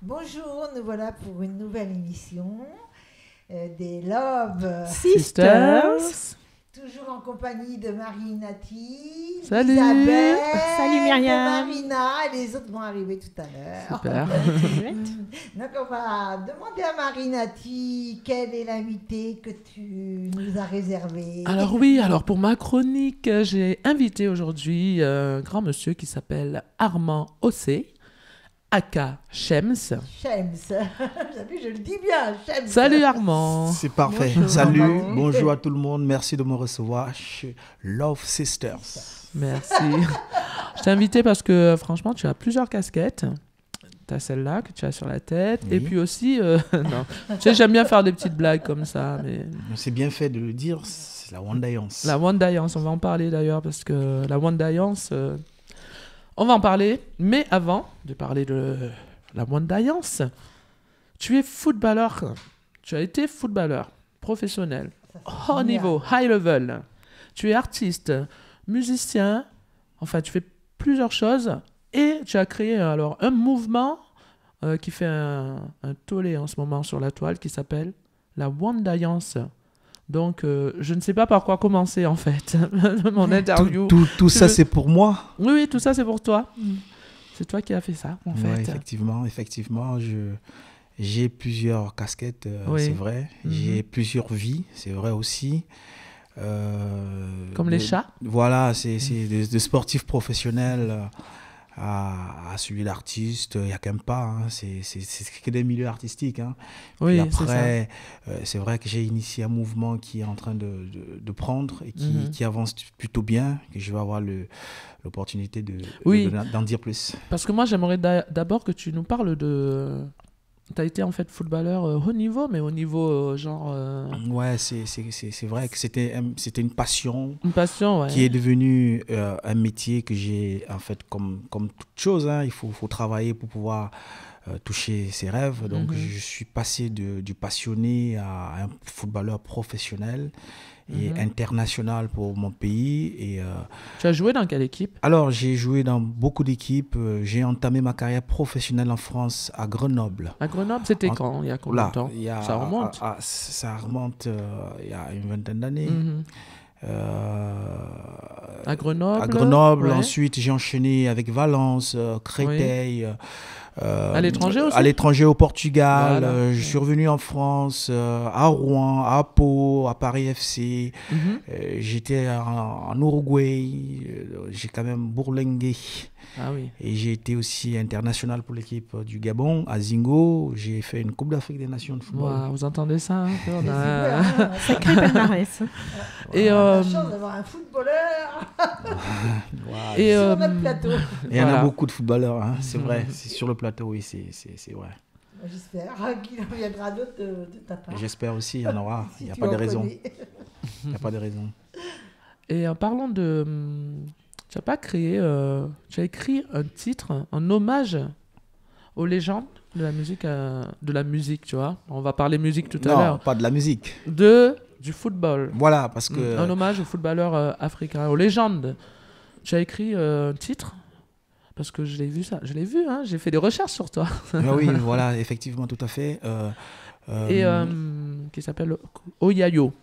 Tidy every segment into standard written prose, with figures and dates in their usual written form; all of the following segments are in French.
Bonjour, nous voilà pour une nouvelle émission des Love Sisters. Toujours en compagnie de Marie Nati, Salut. Isabelle, Salut Myriam. Marina, et les autres vont arriver tout à l'heure. Super. Donc on va demander à Marie Nati quel est l'invité que tu nous as réservé. Alors oui, pour ma chronique, j'ai invité aujourd'hui un grand monsieur qui s'appelle Armand Ossé, aka Shems. Shems, je le dis bien, Shems. Salut Armand. C'est parfait. Bonjour, Salut, Armand. bonjour à tout le monde. Merci de me recevoir chez Love Sisters. Merci. Je t'ai invité parce que franchement, tu as plusieurs casquettes. Tu as celle-là que tu as sur la tête. Oui. Et puis aussi, non. Tu sais, j'aime bien faire des petites blagues comme ça. Mais... C'est bien fait de le dire, c'est la Wandayance. La Wandayance, on va en parler d'ailleurs parce que la Wandayance, on va en parler. Mais avant de parler de la Wandayance, tu es footballeur. Tu as été footballeur professionnel, haut génial. niveau, high level. Tu es artiste, musicien, enfin tu fais plusieurs choses et tu as créé alors un mouvement qui fait un tollé en ce moment sur la toile qui s'appelle la Wandayance. Donc je ne sais pas par quoi commencer en fait mon interview. Tout ça, c'est pour moi. Oui, tout ça c'est pour toi. C'est toi qui as fait ça en Ouais, fait. effectivement, j'ai plusieurs casquettes, Oui. c'est vrai. Mhm. J'ai plusieurs vies, c'est vrai aussi. Comme les chats. Voilà, c'est de sportifs professionnels à celui d'artiste, il n'y a quand même pas. Hein, c'est que des milieux artistiques. Hein. Oui, Puis c'est ça. après, c'est vrai que j'ai initié un mouvement qui est en train de prendre et qui avance plutôt bien, que je vais avoir l'opportunité Oui. d'en dire plus. Parce que moi, j'aimerais d'abord que tu nous parles de... Tu as été en fait footballeur haut niveau, mais au niveau genre... Ouais, c'est vrai que c'était une passion Une passion, ouais. qui est devenue un métier que j'ai, en fait, comme toute chose, hein, il faut travailler pour pouvoir toucher ses rêves. Donc, je suis passé du passionné à un footballeur professionnel et international pour mon pays. Et, Tu as joué dans quelle équipe? alors, j'ai joué dans beaucoup d'équipes. J'ai entamé ma carrière professionnelle en France, à Grenoble. À Grenoble, c'était quand? Il y a combien de temps? Ça remonte. Ça remonte il y a une vingtaine d'années. Mhm. À Grenoble. À Grenoble, ouais. ensuite j'ai enchaîné avec Valence, Créteil. À l'étranger aussi? À l'étranger au Portugal. Voilà. Je suis revenu en France, à Rouen, à Pau, à Paris FC. Mhm. J'étais en Uruguay. J'ai quand même bourlingué. Ah oui. Et j'ai été aussi international pour l'équipe du Gabon, à Zingo. J'ai fait une Coupe d'Afrique des Nations de football. Wow, vous entendez ça hein? On C'est a- super, hein. Sacré palmarès. Et, On a la chance d'avoir un footballeur Voilà. et, sur notre plateau. Il y en voilà. a beaucoup de footballeurs, hein, c'est vrai. C'est sur le plateau, oui, c'est vrai. J'espère qu'il en viendra d'autres de ta part. J'espère aussi, il y en aura. Si Il n'y a tu pas de en raison. connais. Il n'y a pas de raison. Et en parlant de... Tu as pas créé... Tu as écrit un titre, un hommage aux légendes de la musique, tu vois. On va parler musique tout à Non, l'heure. pas de la musique. Du football. Voilà, parce que... Un hommage aux footballeurs africains, aux légendes. Tu as écrit un titre parce que je l'ai vu ça. Je l'ai vu, hein. J'ai fait des recherches sur toi. Ah oui, voilà, effectivement, tout à fait. Et qui s'appelle Oyayo.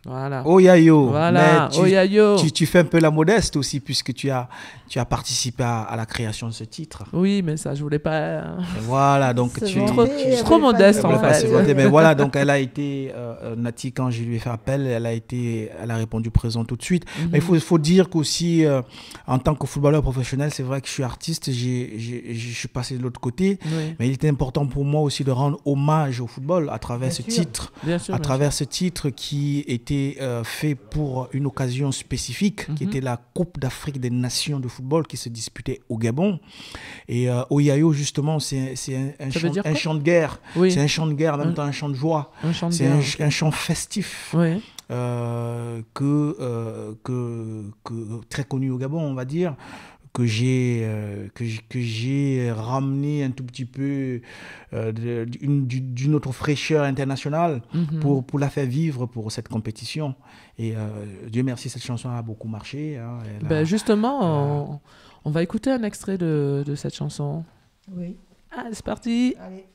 Voilà. Oyayo. Voilà, Mais Oyayo. tu fais un peu la modeste aussi, puisque tu as participé à la création de ce titre. Oui, mais ça, je voulais pas... Et voilà, donc Se tu... vanter, je suis trop modeste, Elle en voulait pas fait. se vanter, mais voilà, donc elle a été, Nati, quand je lui ai fait appel, elle a répondu présent tout de suite. Mais il faut dire qu'aussi, en tant que footballeur professionnel, c'est vrai que je suis artiste, je suis passé de l'autre côté, Oui. mais il était important pour moi aussi de rendre hommage au football à travers Bien ce sûr. titre. Bien sûr. À bien travers ce titre qui était fait pour une occasion spécifique, qui était la Coupe d'Afrique des Nations de football qui se disputait au Gabon. Et Oyayo, justement, c'est un Ça veut dire un quoi? chant de guerre. Oui. C'est un chant de guerre, en même temps un chant de joie. Un chant de C'est guerre. un chant festif Oui. très connu au Gabon, on va dire, que j'ai ramené un tout petit peu d'une autre fraîcheur internationale pour la faire vivre pour cette compétition. Et Dieu merci, cette chanson a beaucoup marché. Hein, Ben justement, on va écouter un extrait de cette chanson. Oui. Allez, c'est parti. Allez.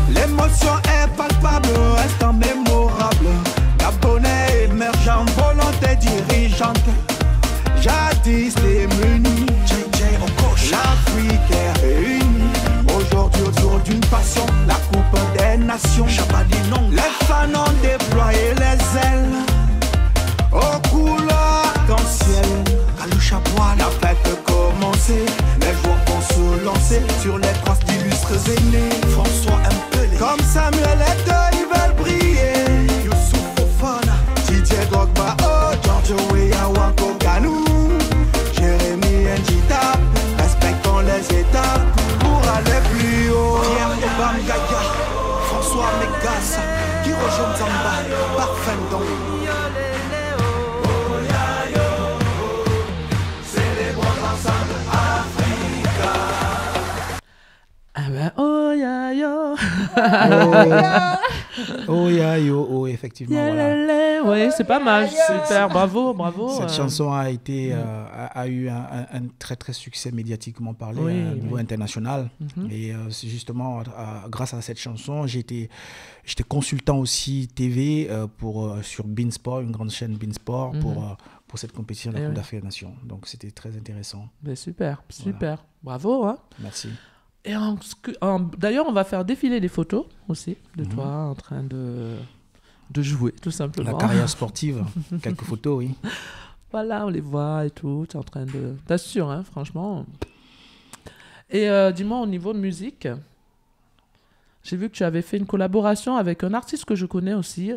L'émotion est palpable, restant mémorable. Gabonais émergent, volonté dirigeante. Jadis démunis, l'Afrique est réunie. Aujourd'hui autour d'une passion, la coupe des nations. Les fans ont déployé les ailes aux couleurs arc-en-ciel. La fête commencée, les joueurs vont se lancer sur les traces d'illustres aînés. François Mpelé, comme Samuel Eto'o, ils veulent briller. Youssouf Fofana, Didier Drogba, oh, Giorgio Weah, Wanko Ganou, Jérémy Njita, respectons les étapes pour aller plus haut. Pierre Obangaya, François Megassa, Guiro Zamba, Parfum Don. Ah ben, oh ya yo. Oh ya yo, oh, effectivement. Voilà. Ouais, c'est pas mal, super, bravo, bravo. Cette chanson a été, a eu un très très succès médiatiquement parlé Oui, au niveau oui. international. Et c'est justement grâce à cette chanson, j'étais consultant aussi TV sur Beansport, une grande chaîne Beansport, pour cette compétition de la Eh Coupe oui. d'Afrique des Nations. Donc c'était très intéressant. Ben, super, super, bravo. Hein. Merci. Et d'ailleurs, on va faire défiler des photos aussi de toi en train de jouer, tout simplement. La carrière sportive, quelques photos, oui. Voilà, on les voit et tout. Tu es en train de. T'assures, hein, franchement. Et dis-moi, au niveau de musique, j'ai vu que tu avais fait une collaboration avec un artiste que je connais aussi,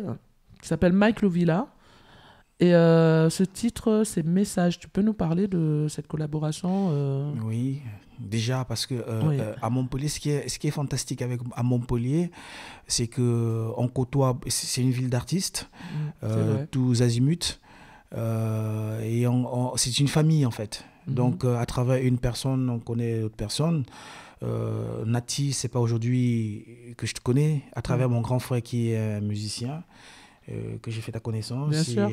qui s'appelle Mike Lovilla. Et ce titre, c'est Message. Tu peux nous parler de cette collaboration Oui, déjà parce que Oui. à Montpellier, ce qui est fantastique à Montpellier, c'est qu'on côtoie, c'est une ville d'artistes, c'est vrai. tous azimuts, et c'est une famille en fait. Donc à travers une personne, on connaît d'autres personnes. Nati, c'est pas aujourd'hui que je te connais, à travers mon grand frère qui est un musicien. Que j'ai fait ta connaissance. Bien sûr.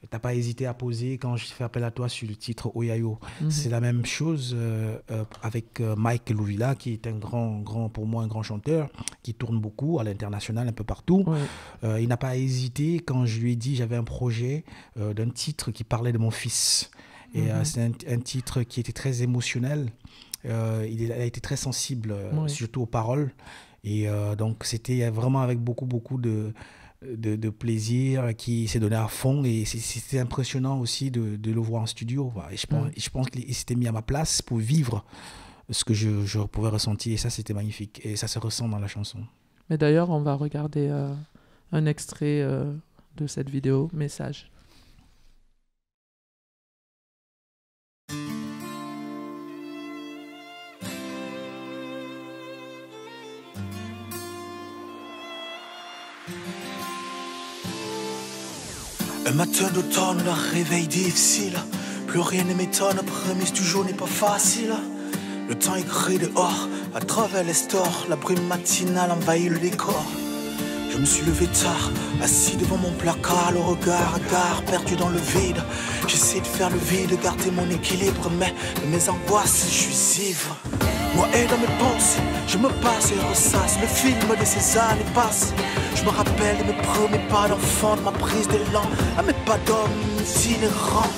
T'as pas hésité à poser quand je fais appel à toi sur le titre Oyayo. C'est la même chose avec Mike Lovilla, qui est pour moi un grand chanteur, qui tourne beaucoup à l'international, un peu partout. Ouais. Il n'a pas hésité quand je lui ai dit j'avais un projet d'un titre qui parlait de mon fils. Et c'est un titre qui était très émotionnel. Il a été très sensible, surtout aux paroles. Et donc c'était vraiment avec beaucoup de plaisir, qui s'est donné à fond, et c'était impressionnant aussi de le voir en studio. Voilà. Et je pense qu'il s'était mis à ma place pour vivre ce que je pouvais ressentir, et ça c'était magnifique, et ça se ressent dans la chanson. Mais d'ailleurs, on va regarder un extrait de cette vidéo, Message. Un matin d'automne, le réveil difficile. Plus rien ne m'étonne, prémisse du jour n'est pas facile. Le temps est gris dehors, à travers les stores. La brume matinale envahit le décor. Je me suis levé tard, assis devant mon placard, le regard hagard, perdu dans le vide. J'essaie de faire le vide, garder mon équilibre, mais de mes angoisses, je suis ivre. Moi et dans mes pensées, je me passe et ressasse le film de ces années passées. Je me rappelle de mes premiers pas d'enfant, de ma prise d'élan, à mes pas d'homme itinérant.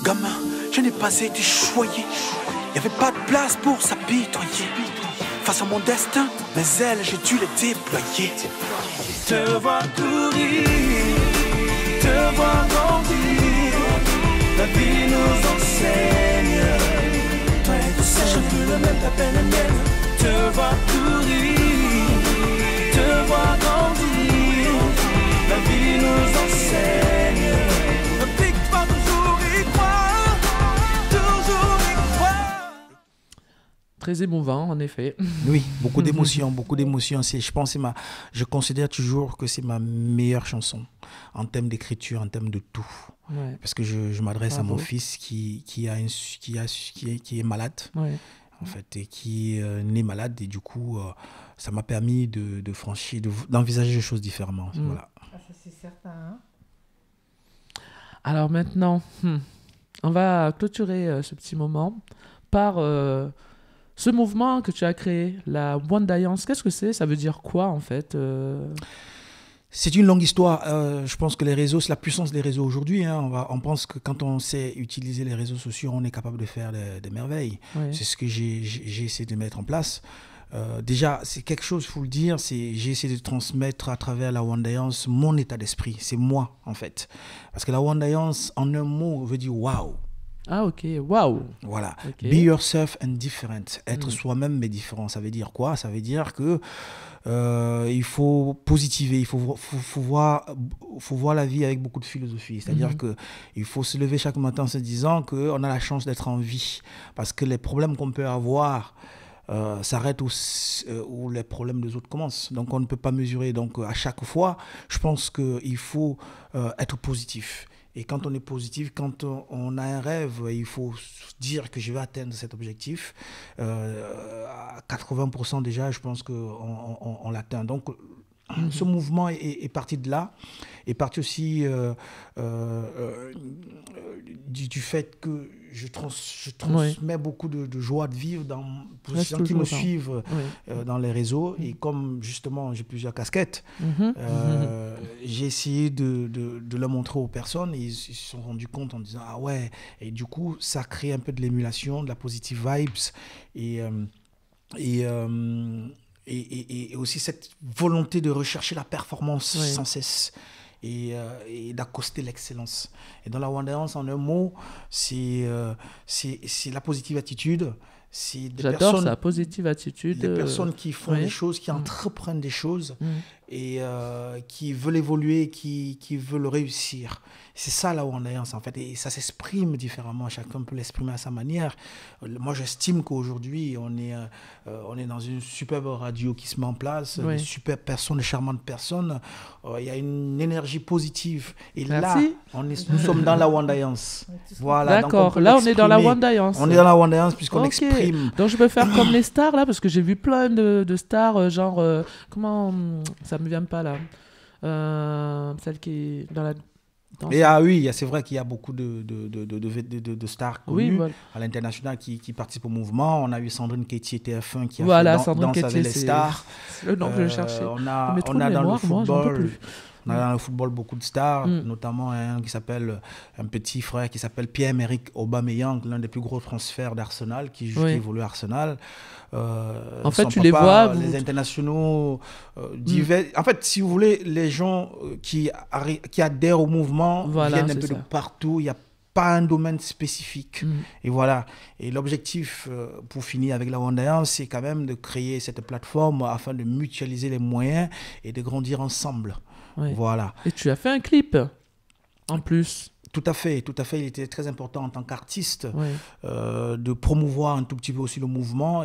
Gamin, je n'ai pas été choyé, y avait pas de place pour s'apitoyer. Face à mon destin, mes ailes, j'ai dû les déployer. Te voir courir, te voir grandir, la vie nous enseigne. Toi et tout ça, je veux le même, ta peine est mienne. Te voir courir, te voir grandir, la vie nous enseigne. La victoire, toujours y croire, toujours y croire. Très émouvant, en effet. Oui, beaucoup d'émotions, beaucoup d'émotions. Je considère toujours que c'est ma meilleure chanson en termes d'écriture, en termes de tout. Ouais. Parce que je m'adresse à Bravo. mon fils qui est malade, Ouais. en fait, et qui est né malade. Et du coup, ça m'a permis d'envisager les choses différemment. Voilà. Ah, ça c'est certain. Hein. Alors maintenant, on va clôturer ce petit moment par ce mouvement que tu as créé, la Wandayance. Qu'est-ce que c'est? Ça veut dire quoi en fait? C'est une longue histoire. Je pense que les réseaux, c'est la puissance des réseaux aujourd'hui. Hein. On pense que quand on sait utiliser les réseaux sociaux, on est capable de faire des merveilles. Ouais. C'est ce que j'ai essayé de mettre en place. Déjà, c'est quelque chose, il faut le dire, j'ai essayé de transmettre à travers la Wandayance mon état d'esprit. C'est moi, en fait. Parce que la Wandayance, en un mot, veut dire « wow ». Ah ok, waouh. Voilà. Ok. Be yourself and different. Être soi-même mais différent. Ça veut dire quoi? Ça veut dire que il faut positiver, il faut voir la vie avec beaucoup de philosophie. C'est-à-dire que il faut se lever chaque matin en se disant qu'on a la chance d'être en vie. Parce que les problèmes qu'on peut avoir s'arrêtent où les problèmes des autres commencent. Donc on ne peut pas mesurer. Donc à chaque fois, je pense qu'il faut être positif. Et quand on est positif, quand on a un rêve, il faut dire que je vais atteindre cet objectif. À 80% déjà, je pense qu'on l'atteint. Donc, ce mouvement est parti de là, est parti aussi du fait que je transmets beaucoup de joie de vivre pour les gens qui me suivent dans les réseaux. Et comme justement j'ai plusieurs casquettes, j'ai essayé de le montrer aux personnes et ils se sont rendus compte en disant ah ouais. Et du coup ça crée un peu de l'émulation, de la positive vibes et aussi cette volonté de rechercher la performance sans cesse. Et d'accoster l'excellence. Et dans la Wandayance, en un mot, c'est la positive attitude. J'adore ça, positive attitude. Des personnes qui font des choses, qui entreprennent des choses et qui veulent évoluer, qui veulent réussir. C'est ça la Wandayance en fait. Et ça s'exprime différemment. Chacun peut l'exprimer à sa manière. Moi, j'estime qu'aujourd'hui, on est dans une superbe radio qui se met en place, des super personnes, des charmantes personnes. Il y a une énergie positive. Et Merci. là, nous sommes dans la Wandayance. Voilà. D'accord. Là, on est dans la Wandayance. On est dans la Wandayance puisqu'on exprime. Donc, je peux faire comme les stars là, parce que j'ai vu plein de stars, genre, comment, ça me vient pas là, celle qui est dans la... Et oui, c'est vrai qu'il y a beaucoup de stars connues à l'international qui participent au mouvement. On a eu Sandrine Kettier, TF1, qui a fait Danse avec les stars. C'est le nom que je cherchais. On a dans le football... On a dans le football beaucoup de stars, notamment un petit frère qui s'appelle Pierre-Emerick Aubameyang, l'un des plus gros transferts d'Arsenal, qui évolue à Arsenal. En fait, tu les vois... Les internationaux divers. En fait, si vous voulez, les gens qui adhèrent au mouvement viennent un peu de partout. Il n'y a pas un domaine spécifique. Et voilà. Et l'objectif, pour finir avec la Wandayance, c'est quand même de créer cette plateforme afin de mutualiser les moyens et de grandir ensemble. Voilà. Et tu as fait un clip en plus. Tout à fait. Il était très important en tant qu'artiste de promouvoir un tout petit peu aussi le mouvement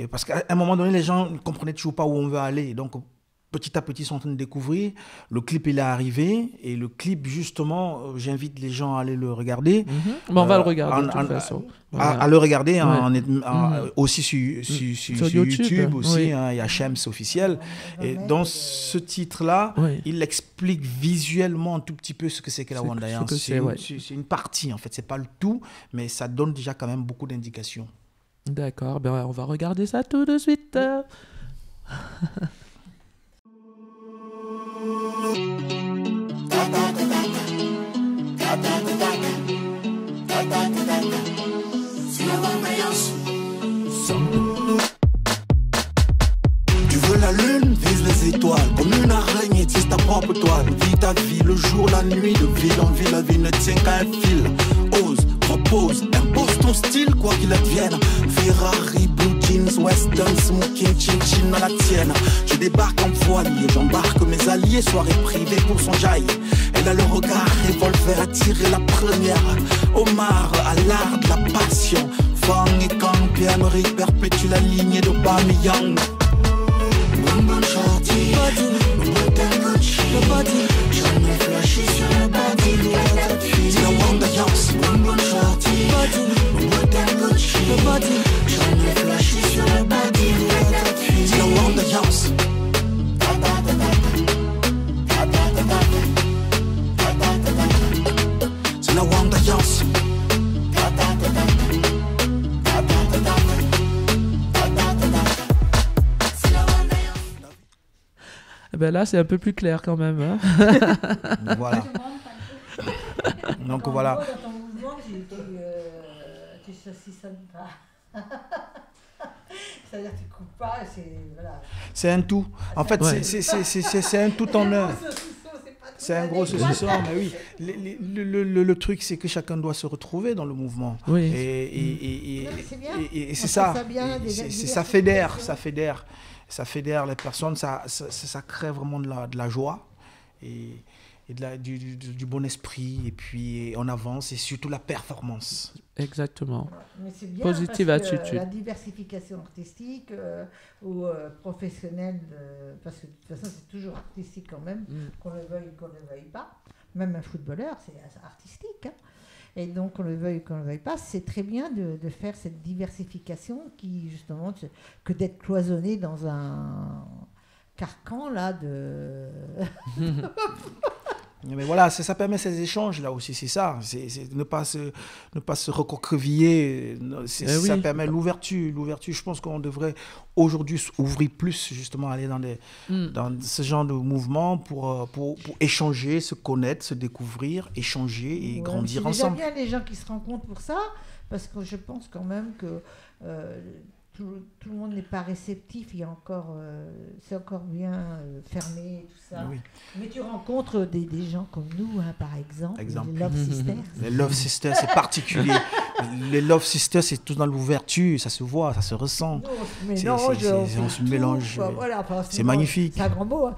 parce qu'à un moment donné, les gens ne comprenaient toujours pas où on veut aller. Donc, petit à petit, ils sont en train de découvrir. Le clip, il est arrivé. Et le clip, justement, j'invite les gens à aller le regarder. On va le regarder de toute façon. À le regarder aussi sur YouTube aussi. Il y a Shems officiel. Et dans ce titre-là, il explique visuellement un tout petit peu ce que c'est que la Wandayance. C'est une partie, en fait. C'est pas le tout, mais ça donne déjà quand même beaucoup d'indications. D'accord. Ben, on va regarder ça tout de suite. Tu veux la lune, vise les étoiles. Comme une araignée, tisse ta propre toile. Vis ta vie, le jour, la nuit, de ville en ville, la vie ne tient qu'à un fil. Ose, propose, impose ton style, quoi qu'il advienne. Ferrari, blue jeans, western, smoking, chin-chin dans la tienne. Je débarque en voilier, j'embarque mes alliés, soirée privée pour son jaille. Elle a le regard revolver à tirer la première. Omar à l'art de la passion. Fang et Kang, Pierre-Emerick perpétue la lignée de Bamiyang. Bonbon shorty, le body, jamais flashé sur le body. C'est la Wanda Yance. Bonbon shorty, le body, jamais flashé sur le body. C'est la Wanda Yance. C'est la Wanda Yance. Ben là, c'est un peu plus clair quand même. Hein. Voilà. Donc voilà. Dans ton mouvement, tu saucissonnes pas. C'est-à-dire que tu coupes pas, voilà. C'est un tout. En fait, Ouais. c'est un tout en un. C'est un gros saucisson, mais oui. Le truc, c'est que chacun doit se retrouver dans le mouvement. Oui. Et Non, mais c'est bien. et On c'est trouve ça. ça bien, Et des ça fédère, ça fédère les personnes, ça crée vraiment de la joie et du bon esprit. Et puis on avance et surtout la performance. Exactement. Mais c'est bien Positive parce que, attitude. la diversification artistique ou professionnelle, parce que de toute façon c'est toujours artistique quand même, qu'on le veuille ou qu'on ne le veuille pas. Même un footballeur, c'est artistique. Hein. Et donc, qu'on le veuille ou qu'on ne le veuille pas, c'est très bien de faire cette diversification qui, justement, que d'être cloisonné dans un carcan là de... Mais voilà, ça permet ces échanges là aussi, c'est ça. C'est ne pas se recroqueviller. Ça oui. permet l'ouverture. Je pense qu'on devrait aujourd'hui ouvrir plus, justement, aller dans ce genre de mouvement pour échanger, se connaître, se découvrir, échanger et grandir ensemble. C'est déjà bien les gens qui se rencontrent pour ça, parce que je pense quand même que tout le monde n'est pas réceptif, il y a encore, c'est encore bien fermé, tout ça. Oui. Mais tu rencontres des gens comme nous, hein, par exemple, les Love Sisters. Les Love Sisters, c'est particulier. Les Love Sisters, c'est tout dans l'ouverture, ça se voit, ça se ressent. Nous, on se mélange. Voilà, enfin, C'est magnifique. C'est un grand mot. Hein.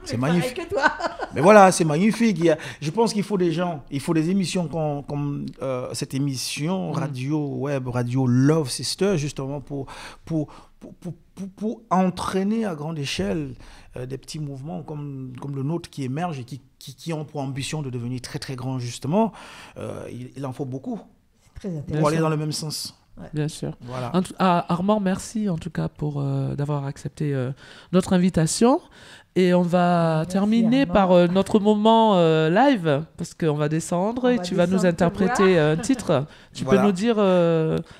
C'est magnifique. Pareil que toi. Mais voilà, c'est magnifique. Je pense qu'il faut des gens, il faut des émissions comme cette émission web radio Love Sisters, justement pour entraîner à grande échelle des petits mouvements comme le nôtre qui émergent et qui ont pour ambition de devenir très très grands, justement. Il en faut beaucoup C'est très intéressant. pour aller dans le même sens. Ouais. Bien sûr. Voilà. Armand, merci en tout cas pour d'avoir accepté notre invitation. Et on va Merci, terminer Armand. par notre moment live, parce qu'on va descendre et tu vas nous interpréter un titre. Tu Voilà. peux nous dire...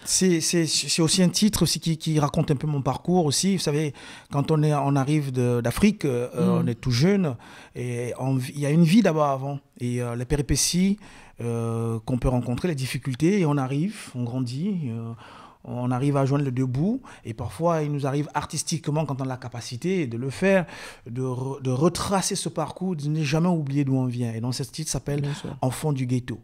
C'est aussi un titre aussi qui raconte un peu mon parcours aussi. Vous savez, quand on arrive d'Afrique, on est tout jeune et il y a une vie d'abord avant. Et les péripéties qu'on peut rencontrer, les difficultés, et on arrive, on grandit, on arrive à joindre les deux bouts. Et parfois, il nous arrive artistiquement, quand on a la capacité de le faire, de retracer ce parcours, de ne jamais oublier d'où on vient. Et donc, ce titre s'appelle Bien sûr. Enfant du ghetto.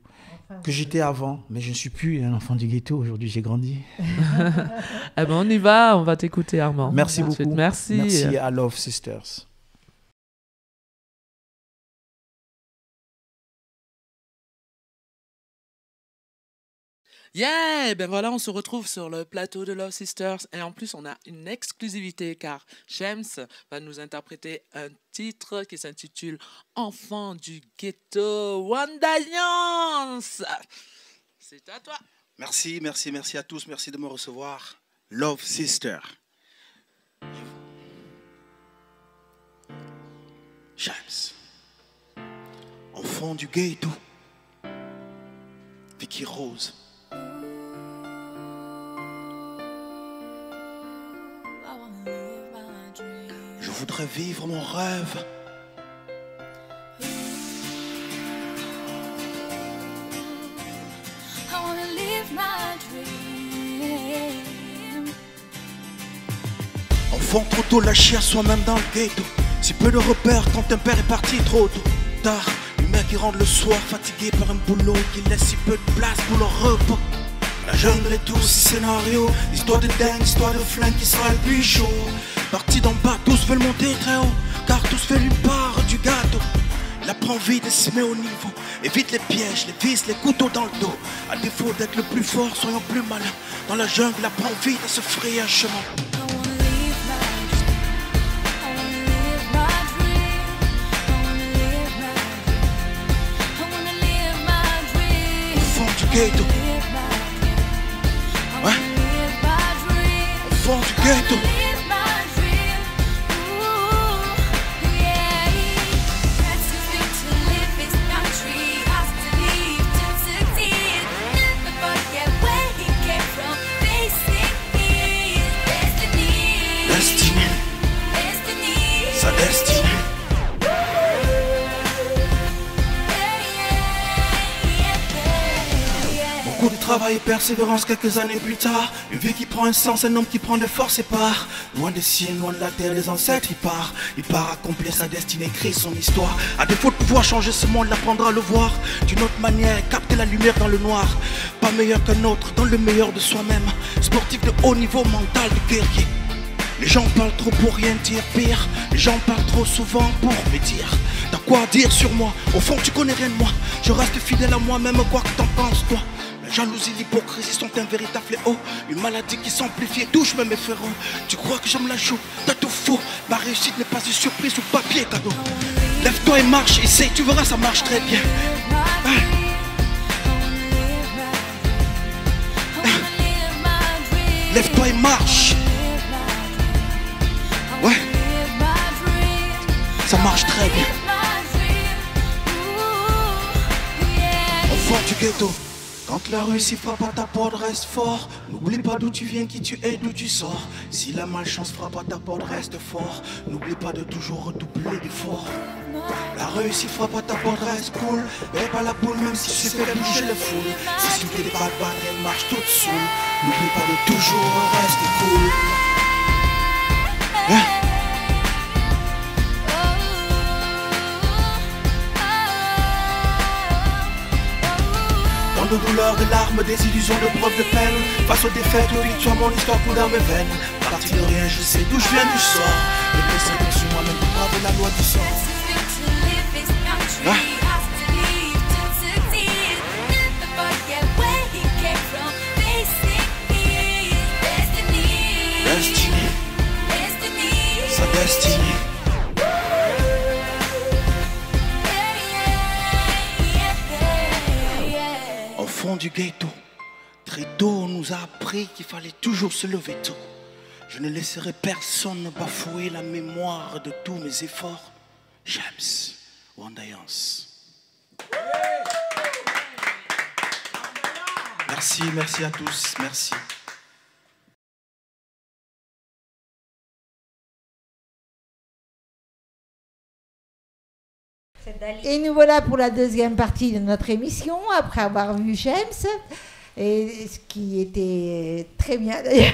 Que j'étais avant, mais je ne suis plus un enfant du ghetto. Aujourd'hui, j'ai grandi. Eh ben, on y va, on va t'écouter Armand. Merci Tout de suite. beaucoup. Merci. Merci à Love Sisters. Yeah, ben voilà, on se retrouve sur le plateau de Love Sisters et en plus on a une exclusivité car James va nous interpréter un titre qui s'intitule Enfant du ghetto. Wanda Yance, c'est à toi. Merci à tous, merci de me recevoir. Love Sister. James. Enfant du ghetto. Vicky Rose. Je voudrais vivre mon rêve. I wanna live my dream. Enfant trop tôt lâché à soi-même dans le ghetto. Si peu de repères quand un père est parti trop tôt. Tard, lumière qui rentre le soir fatigué par un boulot qui laisse si peu de place pour leur repos. La jungle et tous ces scénarios, histoire de dingue, histoire de flingue qui sera le plus chaud. Parti d'en bas, tous veulent monter très haut, car tous veulent une part du gâteau. Il apprend vite et se met au niveau, évite les pièges, les vis, les couteaux dans le dos. À À défaut d'être le plus fort, soyons plus malins. Dans la jungle, apprends vite à se frayer un chemin. Au fond du ghetto. Ouais. Au fond du ghetto. Sa destinée. Beaucoup de travail et persévérance quelques années plus tard. Une vie qui prend un sens, un homme qui prend des forces et part. Loin des siens, loin de la terre des ancêtres, il part accomplir sa destinée, écrire son histoire. À défaut de pouvoir changer ce monde, il apprendra à le voir d'une autre manière, capter la lumière dans le noir. Pas meilleur qu'un autre, dans le meilleur de soi-même. Sportif de haut niveau, mental de guerrier. Les gens parlent trop pour rien dire, pire. Les gens parlent trop souvent pour me dire. T'as quoi à dire sur moi? Au fond tu connais rien de moi. Je reste fidèle à moi-même, quoi que t'en penses toi. La jalousie, l'hypocrisie sont un véritable fléau. Une maladie qui s'amplifie et touche même mes frérots. Tu crois que je me la joue? T'as tout faux. Ma réussite n'est pas une surprise ou papier cadeau. Lève-toi et marche, essaye, tu verras ça marche très bien. Lève-toi et marche. Ouais, ça marche très bien. Au fond du ghetto, quand la rue s'y frappe à ta porte, reste fort. N'oublie pas d'où tu viens, qui tu es, d'où tu sors. Si la malchance frappe à ta porte, reste fort. N'oublie pas de toujours redoubler d'efforts. La rue s'y frappe à ta porte, reste cool. Bête pas la boule, même si tu sais faire bouger les foules. Si tu t'es des balles, elle marche toute seule. N'oublie pas de toujours rester cool. Tant de douleurs, de larmes, des illusions, de preuves de peine. Face aux défaites, aux victoires, mon histoire coule dans mes veines. Parti de rien, je sais d'où je viens, d'où je sors. Le destin sur moi-même pour braver la loi du sort. Destinée. Sa destinée. Au fond du ghetto, très tôt on nous a appris qu'il fallait toujours se lever tôt. Je ne laisserai personne bafouer la mémoire de tous mes efforts. James Wandayance. Merci, merci à tous, merci. Et nous voilà pour la deuxième partie de notre émission, après avoir vu James, et ce qui était très bien d'ailleurs.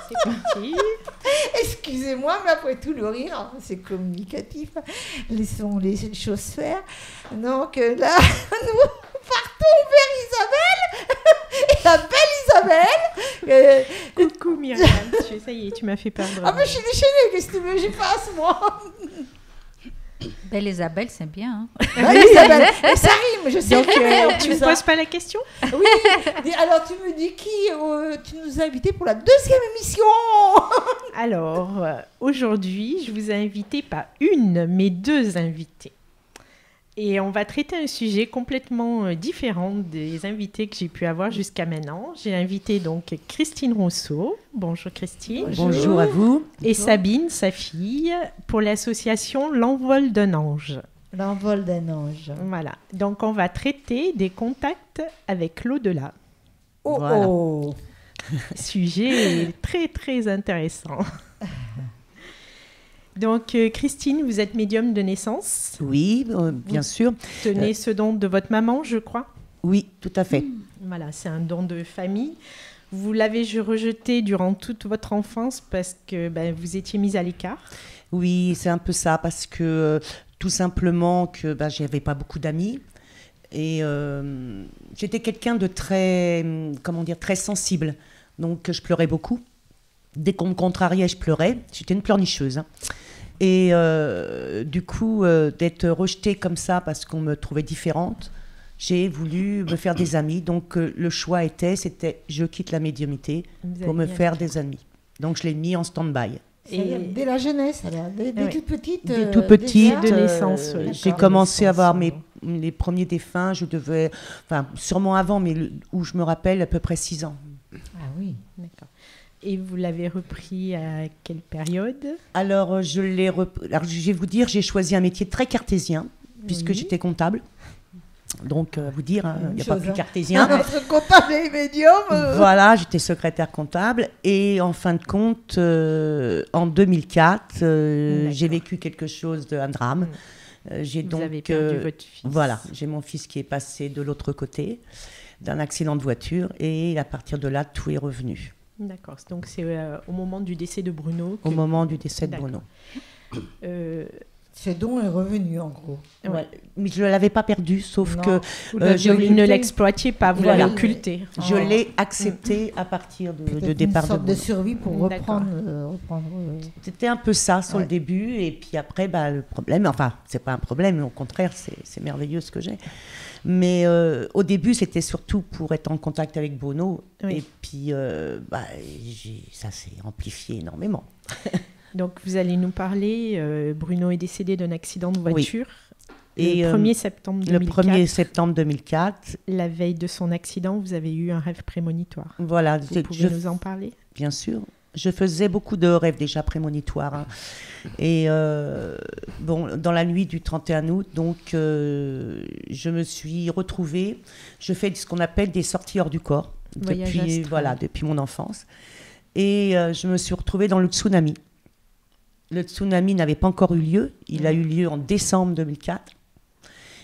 C'est parti. Excusez-moi, mais après tout le rire, hein, c'est communicatif. Laissons les choses faire. Donc là, nous partons vers Isabelle, et la belle Isabelle. Coucou Myriam, ça y est, tu m'as fait perdre. Ah mais je suis déchaînée, qu'est-ce que tu veux que j'y fasse moi? Belle Isabelle, c'est bien. Hein. Belle Isabelle, et ça rime, je sais. Donc tu ne me poses pas la question? Oui, alors tu me dis qui tu nous as invité pour la deuxième émission? Alors, aujourd'hui, je vous ai invité pas une, mais deux invités. Et on va traiter un sujet complètement différent des invités que j'ai pu avoir jusqu'à maintenant. J'ai invité donc Christine Rousseau. Bonjour Christine. Bonjour à vous. Et Sabine, sa fille, pour l'association L'Envol d'un ange. L'envol d'un ange. Voilà. Donc on va traiter des contacts avec l'au-delà. Oh, Voilà. oh. Sujet très très intéressant. Donc, Christine, vous êtes médium de naissance. Oui, bien sûr. Tenez ce don de votre maman, je crois. Oui, tout à fait. Voilà, c'est un don de famille. Vous l'avez rejeté durant toute votre enfance parce que vous étiez mise à l'écart. Oui, c'est un peu ça, parce que tout simplement que je n'avais pas beaucoup d'amis. Et j'étais quelqu'un de très, très sensible. Donc, je pleurais beaucoup. Dès qu'on me contrariait, je pleurais. J'étais une pleurnicheuse. Hein. Et du coup, d'être rejetée comme ça parce qu'on me trouvait différente, j'ai voulu me faire des amis. Donc, le choix c'était je quitte la médiumnité pour me faire des amis. Donc, je l'ai mis en stand-by. Dès la jeunesse, alors, dès toute petite. Dès tout petite, de naissance. J'ai commencé à avoir les premiers défunts. Je devais, sûrement avant, mais où je me rappelle à peu près 6 ans. Ah oui. D'accord. Et vous l'avez repris à quelle période? Alors, Alors, je vais vous dire, j'ai choisi un métier très cartésien, puisque j'étais comptable. Donc, vous dire, il n'y a pas plus cartésien. Entre comptable et médium. Voilà, j'étais secrétaire comptable. Et en fin de compte, en 2004, j'ai vécu quelque chose d'un drame. Vous avez perdu votre fils. Voilà, j'ai mon fils qui est passé de l'autre côté d'un accident de voiture. Et à partir de là, tout est revenu. D'accord, donc c'est au moment du décès de Bruno. Au moment du décès de Bruno. Ce don est revenu, en gros. Ouais. Mais je ne l'avais pas perdu, sauf Non. que Vous ne l'exploitiez pas, vous l'avez occulté. Je l'ai accepté à partir de départ une sorte de de survie pour reprendre. C'était un peu ça sur le début, et puis après, le problème, enfin, c'est pas un problème, au contraire, c'est merveilleux ce que j'ai. Mais au début, c'était surtout pour être en contact avec Bruno, et puis ça s'est amplifié énormément. Donc, vous allez nous parler, Bruno est décédé d'un accident de voiture. Et le 1er septembre 2004. Le 1er septembre 2004. La veille de son accident, vous avez eu un rêve prémonitoire. Voilà. Vous pouvez nous en parler? Bien sûr. Je faisais beaucoup de rêves déjà prémonitoires. Hein. Et dans la nuit du 31 août, donc, je me suis retrouvée. Je fais ce qu'on appelle des sorties hors du corps depuis mon enfance. Et je me suis retrouvée dans le tsunami. Le tsunami n'avait pas encore eu lieu. Il a eu lieu en décembre 2004.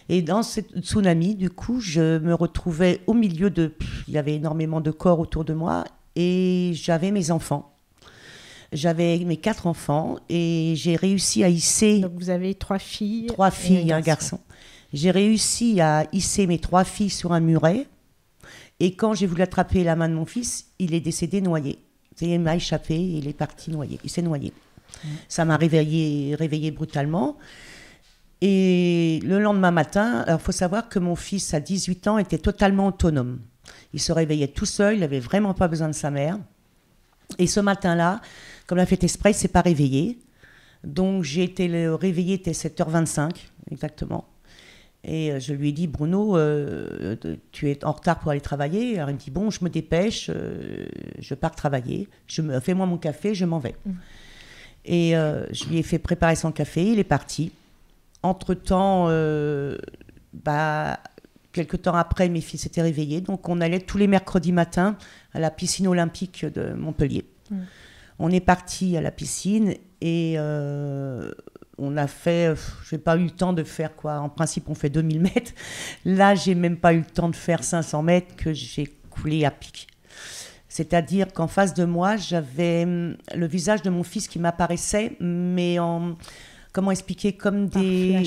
Et dans ce tsunami, du coup, je me retrouvais au milieu il y avait énormément de corps autour de moi. Et j'avais mes enfants. J'avais mes 4 enfants. Et j'ai réussi à hisser... Donc, vous avez 3 filles. 3 filles et un garçon. J'ai réussi à hisser mes 3 filles sur un muret. Et quand j'ai voulu attraper la main de mon fils, il est décédé noyé. Il m'a échappé et il est parti noyé. Il s'est noyé. Ça m'a réveillée brutalement. Et le lendemain matin, il faut savoir que mon fils, à 18 ans, était totalement autonome. Il se réveillait tout seul, il n'avait vraiment pas besoin de sa mère. Et ce matin-là, comme l'a fait exprès, il ne s'est pas réveillé. Donc j'ai été réveillée, il était 7h25, exactement. Et je lui ai dit, Bruno, tu es en retard pour aller travailler. Alors il me dit, bon, je me dépêche, je pars travailler. Fais-moi mon café, je m'en vais. Et je lui ai fait préparer son café, il est parti. Entre-temps, quelques temps après, mes filles s'étaient réveillées. Donc, on allait tous les mercredis matins à la piscine olympique de Montpellier. On est parti à la piscine et on a fait... je n'ai pas eu le temps de faire quoi. En principe, on fait 2000 mètres. Là, je n'ai même pas eu le temps de faire 500 mètres que j'ai coulé à pic. C'est-à-dire qu'en face de moi, j'avais le visage de mon fils qui m'apparaissait, mais en... Comment expliquer? Comme des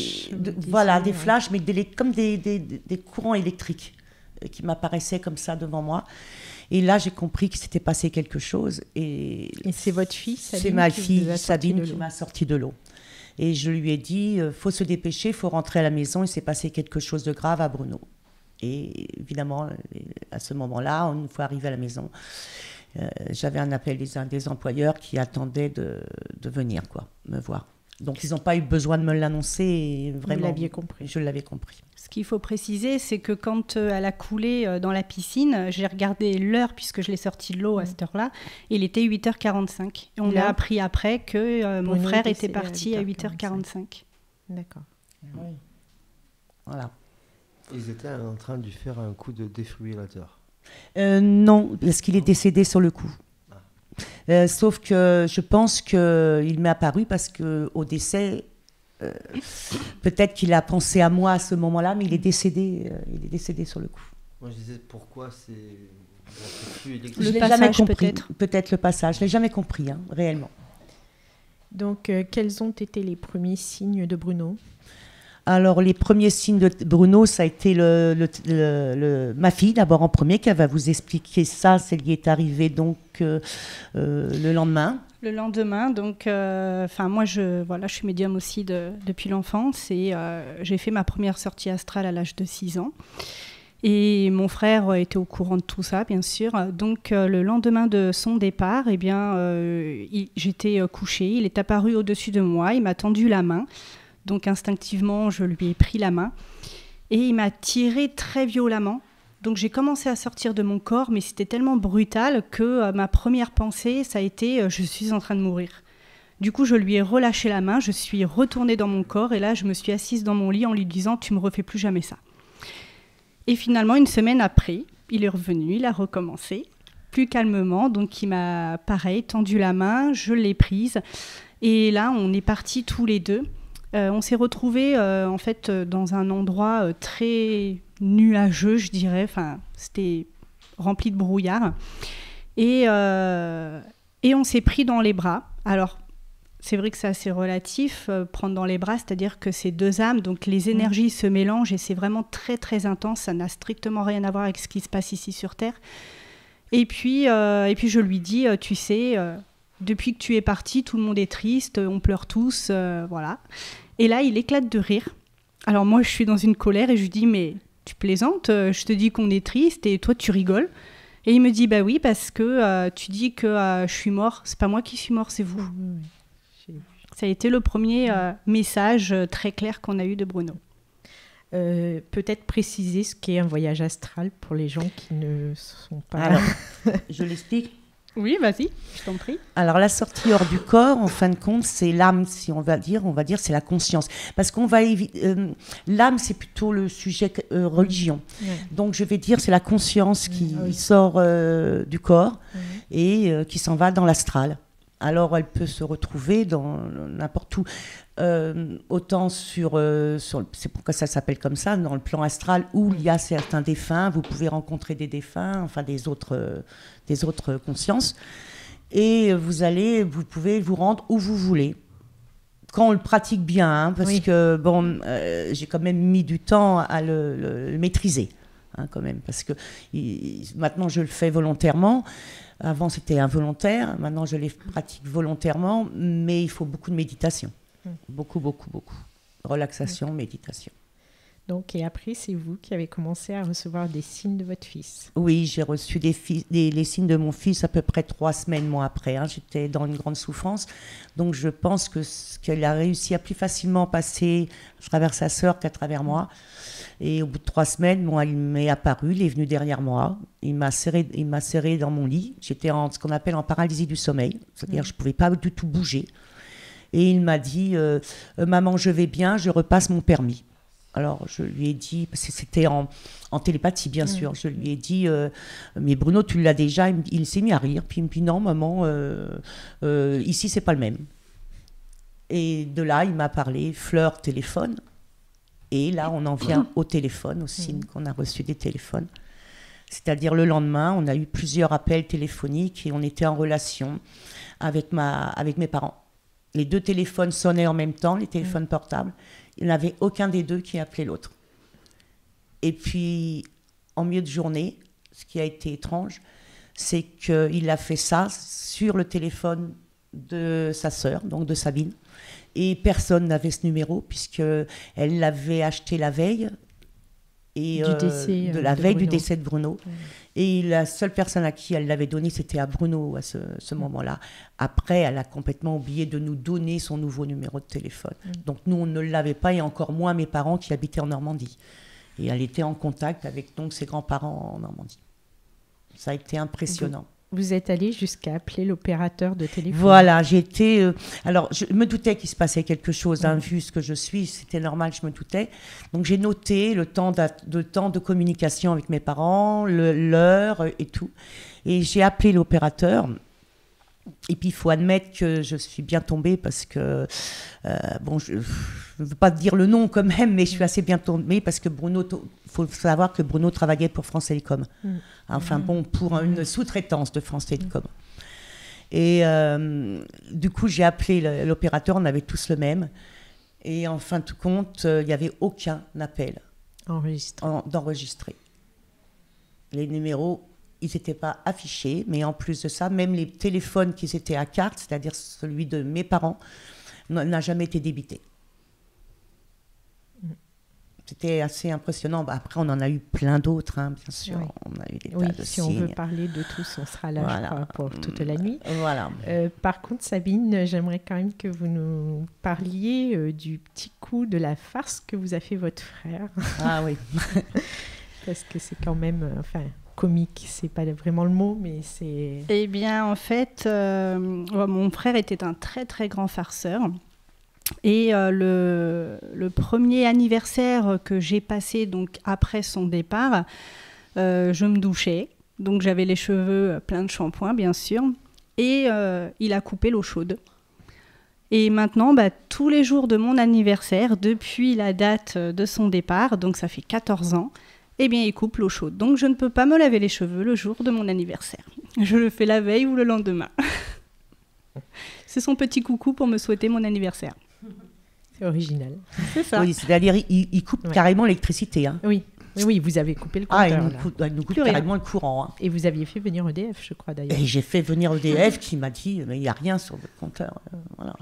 flashs, mais comme des courants électriques qui m'apparaissaient comme ça devant moi. Et là, j'ai compris qu'il s'était passé quelque chose. Et c'est votre fille, Sabine? C'est ma fille, Sabine, qui m'a sorti de l'eau. Et je lui ai dit, faut se dépêcher, faut rentrer à la maison. Il s'est passé quelque chose de grave à Bruno. Et évidemment, à ce moment-là, une fois arrivé à la maison, j'avais un appel des employeurs qui attendaient de venir me voir. Donc, ils n'ont pas eu besoin de me l'annoncer. Vraiment, vous l'aviez compris. Je l'avais compris. Ce qu'il faut préciser, c'est que quand elle a coulé dans la piscine, j'ai regardé l'heure, puisque je l'ai sortie de l'eau à cette heure-là, et il était 8h45. Et on a appris après que mon frère était parti à 8h45. D'accord. Oui. Voilà. Ils étaient en train de lui faire un coup de défibrillateur. Non, parce qu'il est décédé sur le coup. Sauf que je pense qu'il m'est apparu parce qu'au décès, peut-être qu'il a pensé à moi à ce moment-là, mais il est décédé sur le coup. Moi, je disais pourquoi c'est... Je l'ai jamais compris. Peut-être le passage. Je ne l'ai jamais compris, réellement. Donc, quels ont été les premiers signes de Bruno ? Alors, les premiers signes de Bruno, ça a été ma fille, d'abord en premier, qui va vous expliquer ça. C'est lui est arrivé donc le lendemain. Le lendemain, donc, moi, je suis médium aussi depuis l'enfance et j'ai fait ma première sortie astrale à l'âge de 6 ans. Et mon frère était au courant de tout ça, bien sûr. Donc, le lendemain de son départ, j'étais couchée. Il est apparu au-dessus de moi. Il m'a tendu la main. Donc, instinctivement, je lui ai pris la main. Et il m'a tirée très violemment. Donc, j'ai commencé à sortir de mon corps, mais c'était tellement brutal que ma première pensée, ça a été « je suis en train de mourir ». Du coup, je lui ai relâché la main. Je suis retournée dans mon corps. Et là, je me suis assise dans mon lit en lui disant « tu me refais plus jamais ça ». Et finalement, une semaine après, il est revenu, il a recommencé, plus calmement. Donc, il m'a, pareil, tendu la main, je l'ai prise. Et là, on est partis tous les deux. On s'est retrouvés, dans un endroit très nuageux, je dirais. Enfin, c'était rempli de brouillard. Et on s'est pris dans les bras. Alors, c'est vrai que c'est assez relatif, prendre dans les bras, c'est-à-dire que c'est deux âmes, donc les énergies se mélangent et c'est vraiment très très intense, ça n'a strictement rien à voir avec ce qui se passe ici sur Terre. Et puis je lui dis, tu sais, depuis que tu es parti, tout le monde est triste, on pleure tous, voilà. Et là, il éclate de rire. Alors moi, je suis dans une colère et je lui dis, mais tu plaisantes, je te dis qu'on est triste et toi, tu rigoles. Et il me dit, bah oui, parce que tu dis que je suis mort, c'est pas moi qui suis mort, c'est vous. Ça a été le premier message très clair qu'on a eu de Bruno. Peut-être préciser ce qu'est un voyage astral pour les gens qui ne sont pas... Alors, je l'explique. Oui, vas-y, je t'en prie. Alors, la sortie hors du corps, en fin de compte, c'est l'âme, si on va dire c'est la conscience. Parce qu'on va l'âme, c'est plutôt le sujet religion. Ouais. Donc, je vais dire, c'est la conscience qui sort du corps et qui s'en va dans l'astral. Alors, elle peut se retrouver dans n'importe où. Autant c'est pourquoi ça s'appelle comme ça, dans le plan astral où il y a certains défunts, vous pouvez rencontrer des défunts, enfin des autres consciences, et vous pouvez vous rendre où vous voulez. Quand on le pratique bien, hein, parce que j'ai quand même mis du temps à le maîtriser, hein, quand même, parce que maintenant je le fais volontairement. Avant, c'était involontaire. Maintenant, je les pratique volontairement, mais il faut beaucoup de méditation. Beaucoup, beaucoup, beaucoup. Relaxation, méditation. Donc, et après, c'est vous qui avez commencé à recevoir des signes de votre fils. Oui, j'ai reçu les signes de mon fils à peu près 3 semaines, moi, après. Hein. J'étais dans une grande souffrance. Donc, je pense qu'elle a réussi à plus facilement passer à travers sa sœur qu'à travers moi. Et au bout de 3 semaines, moi, il m'est apparu, il est venu derrière moi, il m'a serré dans mon lit. J'étais en ce qu'on appelle en paralysie du sommeil, c'est-à-dire que je ne pouvais pas du tout bouger. Et il m'a dit, maman, je vais bien, je repasse mon permis. Alors, je lui ai dit, parce que c'était en télépathie, bien sûr, je lui ai dit, mais Bruno, tu l'as déjà. Il s'est mis à rire, puis il me dit, non, maman, ici, c'est pas le même. Et de là, il m'a parlé, fleur, téléphone. Et là, on en vient au téléphone, au signe qu'on a reçu des téléphones. C'est-à-dire, le lendemain, on a eu plusieurs appels téléphoniques et on était en relation avec mes parents. Les 2 téléphones sonnaient en même temps, les téléphones portables. Il n'y en avait aucun des 2 qui appelait l'autre. Et puis, en milieu de journée, ce qui a été étrange, c'est qu'il a fait ça sur le téléphone de sa sœur, donc de Sabine. Et personne n'avait ce numéro, puisqu'elle l'avait acheté la veille, du décès de Bruno. Et la seule personne à qui elle l'avait donné, c'était à Bruno à ce moment-là. Après, elle a complètement oublié de nous donner son nouveau numéro de téléphone. Donc nous, on ne l'avait pas, et encore moins mes parents qui habitaient en Normandie. Et elle était en contact avec donc ses grands-parents en Normandie. Ça a été impressionnant. Vous êtes allé jusqu'à appeler l'opérateur de téléphone. Voilà, alors, je me doutais qu'il se passait quelque chose, hein, vu ce que je suis, c'était normal, je me doutais. Donc, j'ai noté le temps de communication avec mes parents, l'heure et tout. Et j'ai appelé l'opérateur. Et puis, il faut admettre que je suis bien tombée parce que, je ne veux pas dire le nom quand même, mais je suis assez bien tombée parce que il faut savoir que Bruno travaillait pour France Télécom. Enfin pour une sous-traitance de France Télécom. Et du coup, j'ai appelé l'opérateur, on avait tous le même. Et en fin de compte, il n'y avait aucun appel d'enregistré. Les numéros ils n'étaient pas affichés, mais en plus de ça, même les téléphones qui étaient à carte, c'est-à-dire celui de mes parents, n'a jamais été débité. C'était assez impressionnant. Après, on en a eu plein d'autres, hein, bien sûr. Oui. On a eu des Oui, tas de si signes. on veut parler de tous, on sera là, Voilà. je crois, pour toute la nuit. Voilà. Par contre, Sabine, j'aimerais quand même que vous nous parliez du petit coup de la farce que vous a fait votre frère. Ah oui. Parce que c'est quand même, comique, c'est pas vraiment le mot, mais c'est... Eh bien, en fait, mon frère était un très, très grand farceur. Et le premier anniversaire que j'ai passé donc après son départ, je me douchais. Donc j'avais les cheveux pleins de shampoing, bien sûr. Et il a coupé l'eau chaude. Et maintenant, tous les jours de mon anniversaire, depuis la date de son départ, donc ça fait 14 ans, eh bien il coupe l'eau chaude. Donc je ne peux pas me laver les cheveux le jour de mon anniversaire. Je le fais la veille ou le lendemain. C'est son petit coucou pour me souhaiter mon anniversaire. C'est original. C'est ça. Oui, c'est-à-dire il coupe carrément l'électricité. Hein. Oui. Oui, vous avez coupé le compteur. Il nous coupe carrément le courant. Hein. Et vous aviez fait venir EDF, je crois d'ailleurs. Et j'ai fait venir EDF qui m'a dit, mais il n'y a rien sur votre compteur. Voilà.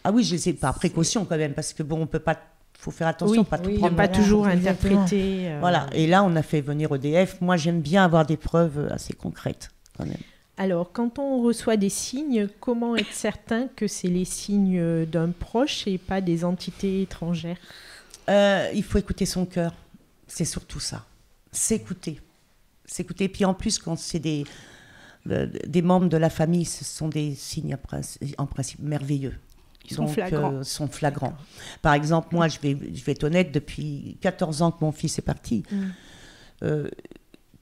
Ah oui, je les ai par précaution quand même, parce que bon, on peut pas... faut faire attention, pas tout prendre. Pas toujours interpréter. Voilà, et là, on a fait venir EDF. Moi, j'aime bien avoir des preuves assez concrètes, quand même. Alors, quand on reçoit des signes, comment être certain que c'est les signes d'un proche et pas des entités étrangères ? Il faut écouter son cœur. C'est surtout ça. S'écouter. S'écouter. Puis en plus, quand c'est des membres de la famille, ce sont des signes en principe merveilleux. Ils sont flagrants. Sont flagrants. Par exemple, moi, je vais être honnête, depuis 14 ans que mon fils est parti,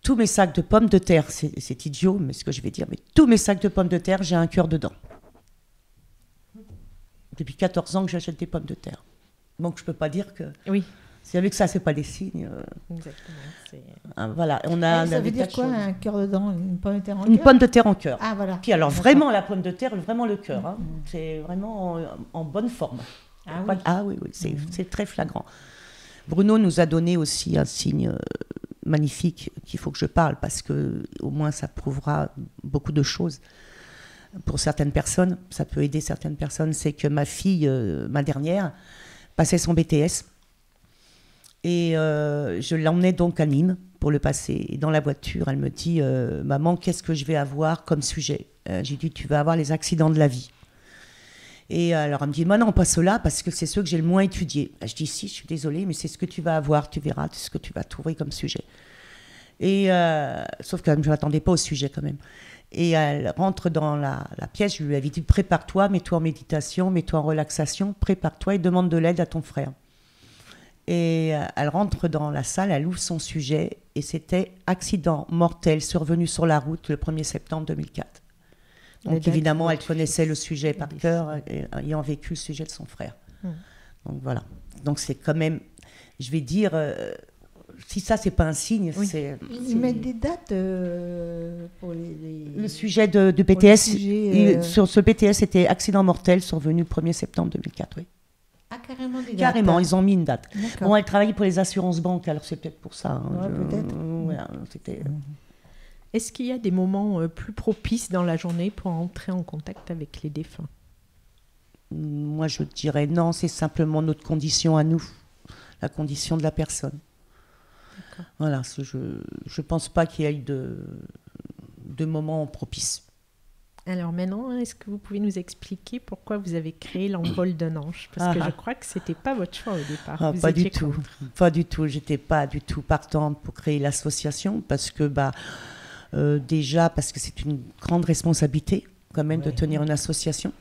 tous mes sacs de pommes de terre, c'est idiot, mais ce que je vais dire, mais tous mes sacs de pommes de terre, j'ai un cœur dedans. Depuis 14 ans que j'achète des pommes de terre. Donc, je ne peux pas dire que... Oui. C'est avec ça, ce n'est pas des signes. Exactement. Voilà. Ça veut dire quoi, un cœur dedans? Une pomme de terre en cœur? Une pomme de terre en cœur. Ah, voilà. Puis alors, vraiment, la pomme de terre, vraiment le cœur. Hein. C'est vraiment en bonne forme. Oui, c'est très flagrant. Bruno nous a donné aussi un signe magnifique qu'il faut que je parle, parce que au moins ça prouvera beaucoup de choses. Pour certaines personnes, ça peut aider certaines personnes. C'est que ma fille, ma dernière, passait son BTS. Et je l'emmenais donc à Nîmes pour le passer. Et dans la voiture, elle me dit « Maman, qu'est-ce que je vais avoir comme sujet ?» J'ai dit « Tu vas avoir les accidents de la vie. » Et alors, elle me dit « Non, pas ceux-là, parce que c'est ceux que j'ai le moins étudiés. » Je dis « Si, je suis désolée, mais c'est ce que tu vas avoir, tu verras, c'est ce que tu vas trouver comme sujet. » Et sauf que je ne m'attendais pas au sujet quand même. Et elle rentre dans la pièce, je lui avais dit « Prépare-toi, mets-toi en méditation, mets-toi en relaxation, prépare-toi et demande de l'aide à ton frère. » Et elle rentre dans la salle, elle ouvre son sujet, et c'était accident mortel survenu sur la route le 1er septembre 2004. Donc évidemment, elle connaissait le sujet par cœur, ayant vécu le sujet de son frère. Donc voilà. Donc c'est quand même, je vais dire, si ça c'est pas un signe, c'est... Ils mettent des dates pour le sujet de BTS. Sur ce BTS, c'était accident mortel survenu le 1er septembre 2004, oui. Ah, carrément des dates. Carrément, ils ont mis une date. D'accord. Bon, elle travaillait pour les assurances banques, alors c'est peut-être pour ça. Hein. Peut-être. Voilà, c'était... Est-ce qu'il y a des moments plus propices dans la journée pour entrer en contact avec les défunts? Moi, je dirais non, c'est simplement notre condition à nous, la condition de la personne. D'accord. Voilà, je ne pense pas qu'il y ait de moments propices. Alors maintenant, est-ce que vous pouvez nous expliquer pourquoi vous avez créé l'envol d'un ange? Parce que je crois que ce n'était pas votre choix au départ. Pas du tout. Pas du tout. Je n'étais pas du tout partante pour créer l'association parce que, déjà, parce que c'est une grande responsabilité quand même de tenir une association.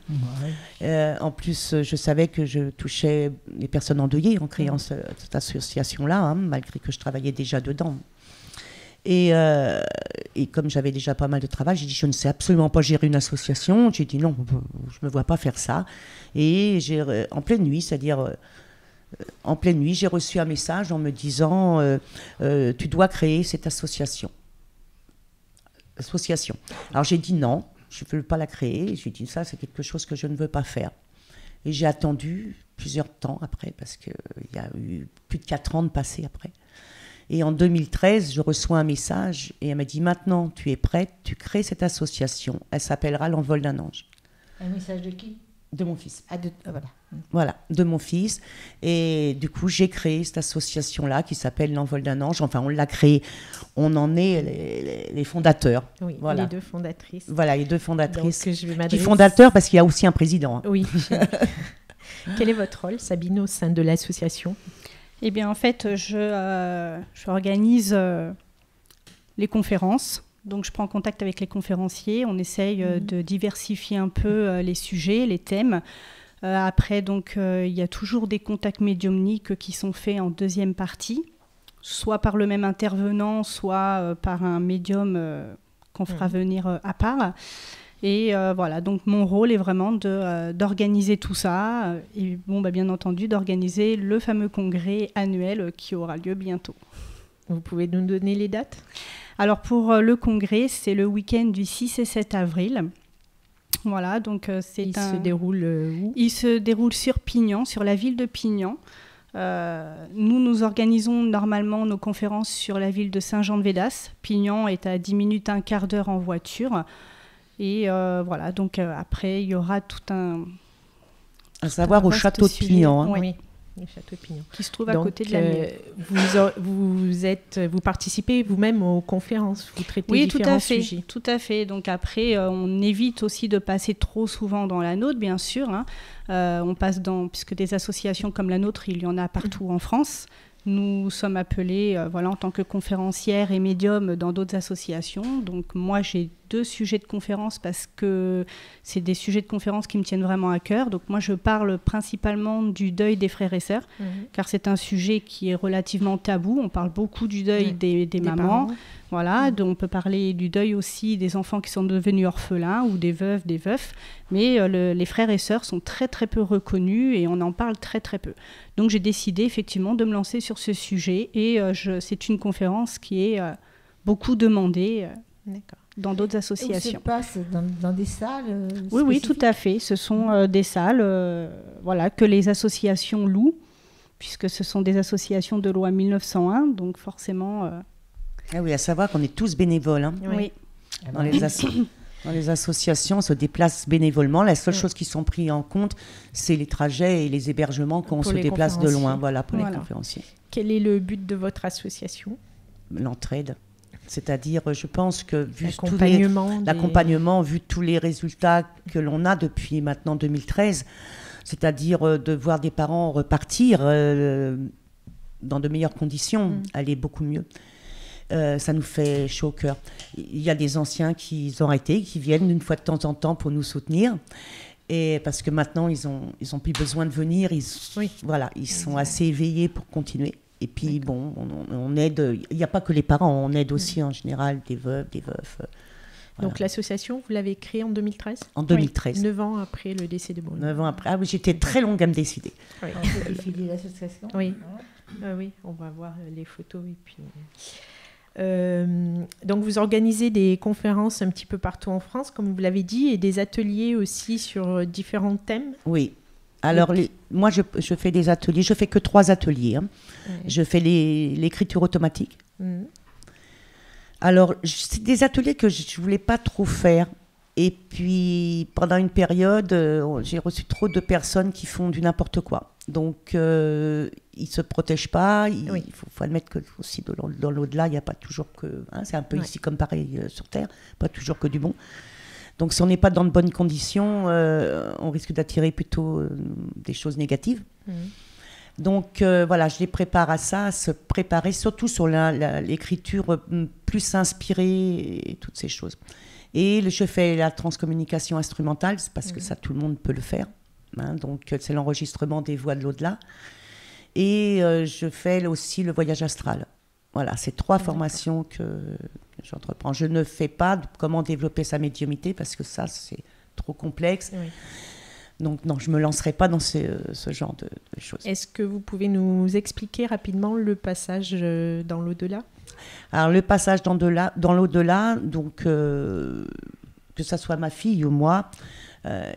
En plus, je savais que je touchais les personnes endeuillées en créant cette association-là, hein, malgré que je travaillais déjà dedans. Et comme j'avais déjà pas mal de travail, j'ai dit je ne sais absolument pas gérer une association. J'ai dit non, je ne me vois pas faire ça. Et en pleine nuit, c'est-à-dire en pleine nuit, j'ai reçu un message en me disant tu dois créer cette association. Alors j'ai dit non, je ne veux pas la créer. J'ai dit ça, c'est quelque chose que je ne veux pas faire. Et j'ai attendu plusieurs temps après, parce qu'il y a eu plus de 4 ans de passé après. Et en 2013, je reçois un message et elle m'a dit, maintenant tu es prête, tu crées cette association. Elle s'appellera l'Envol d'un ange. Un message de qui? De mon fils. Voilà. Voilà, de mon fils. Et du coup, j'ai créé cette association-là qui s'appelle l'Envol d'un ange. Enfin, on l'a créée. On en est les fondateurs. Oui, voilà. les deux fondatrices. Voilà, les deux fondatrices. Donc, je vais Qui fondateurs parce qu'il y a aussi un président. Hein. Oui. Quel est votre rôle, Sabine, au sein de l'association? Eh bien, en fait, j'organise les conférences. Donc, je prends contact avec les conférenciers. On essaye de diversifier un peu les sujets, les thèmes. Après, donc, il y a toujours des contacts médiumniques qui sont faits en deuxième partie, soit par le même intervenant, soit par un médium qu'on fera venir à part. Et voilà, donc mon rôle est vraiment d'organiser tout ça et bon, bien entendu d'organiser le fameux congrès annuel qui aura lieu bientôt. Vous pouvez nous donner les dates? Alors pour le congrès, c'est le week-end du 6 et 7 avril. Voilà, donc Il se déroule où? Il se déroule sur Pignan, sur la ville de Pignan. Nous organisons normalement nos conférences sur la ville de Saint-Jean-de-Védas. Pignan est à 10 minutes, un quart d'heure en voiture. Et voilà, donc après, il y aura tout un... À savoir au château de Pignan. Hein. Oui, le château de Pignan. Qui se trouve à côté de la mienne. Vous participez vous-même aux conférences, vous traitez différents sujets. Oui, tout à fait. Donc après, on évite aussi de passer trop souvent dans la nôtre, bien sûr. Hein. On passe puisque des associations comme la nôtre, il y en a partout en France. Nous sommes appelés en tant que conférencières et médiums dans d'autres associations. Donc moi, j'ai 2 sujets de conférence parce que c'est des sujets de conférence qui me tiennent vraiment à cœur. Donc moi, je parle principalement du deuil des frères et sœurs, car c'est un sujet qui est relativement tabou. On parle beaucoup du deuil des mamans. Parents. Voilà, donc on peut parler du deuil aussi des enfants qui sont devenus orphelins ou des veuves, des veufs. Mais les frères et sœurs sont très très peu reconnus et on en parle très très peu. Donc j'ai décidé effectivement de me lancer sur ce sujet et c'est une conférence qui est beaucoup demandée dans d'autres associations. Et ça se passe dans des salles Oui, tout à fait. Ce sont des salles que les associations louent, puisque ce sont des associations de loi 1901, donc forcément... Ah oui, à savoir qu'on est tous bénévoles. Hein. Oui. Dans les associations, on se déplace bénévolement. La seule chose qui sont pris en compte, c'est les trajets et les hébergements quand on se déplace de loin. Voilà, pour les conférenciers. Quel est le but de votre association? L'entraide. C'est-à-dire, je pense que vu l'accompagnement, vu tous les résultats que l'on a depuis maintenant 2013, c'est-à-dire de voir des parents repartir dans de meilleures conditions, aller beaucoup mieux. Ça nous fait chaud au cœur. Il y a des anciens qui ont arrêté, qui viennent une fois de temps en temps pour nous soutenir. Et parce que maintenant, ils ont plus besoin de venir. Ils sont assez éveillés pour continuer. Et puis, on aide. Il n'y a pas que les parents, on aide aussi en général des veuves, des veufs. Donc l'association, vous l'avez créée en 2013 ? En 2013. 9 ans après le décès de Bruno. 9 ans après. Ah oui, j'étais très longue à me décider. Oui. On peut défiler l'association. Oui. Oui, on va voir les photos et puis... donc vous organisez des conférences un petit peu partout en France, comme vous l'avez dit, et des ateliers aussi sur différents thèmes. Oui. Alors, moi, je fais des ateliers. Je fais que 3 ateliers. Hein. Je fais l'écriture automatique. Alors, c'est des ateliers que je ne voulais pas trop faire. Et puis, pendant une période, j'ai reçu trop de personnes qui font du n'importe quoi. Donc, ils ne se protègent pas. Il faut admettre que aussi dans l'au-delà, il n'y a pas toujours que... Hein, c'est un peu ici comme pareil sur Terre, pas toujours que du bon. Donc, si on n'est pas dans de bonnes conditions, on risque d'attirer plutôt des choses négatives. Donc, voilà, je les prépare à ça, à se préparer, surtout sur l'écriture plus inspirée et toutes ces choses. Et je fais la transcommunication instrumentale, parce que ça, tout le monde peut le faire. Hein, donc, c'est l'enregistrement des voix de l'au-delà. Et je fais aussi le voyage astral. Voilà, c'est 3 formations que j'entreprends. Je ne fais pas comment développer sa médiumnité, parce que ça, c'est trop complexe. Donc, non, je ne me lancerai pas dans ce genre de choses. Est-ce que vous pouvez nous expliquer rapidement le passage dans l'au-delà ? Alors, le passage dans l'au-delà, donc, que ça soit ma fille ou moi,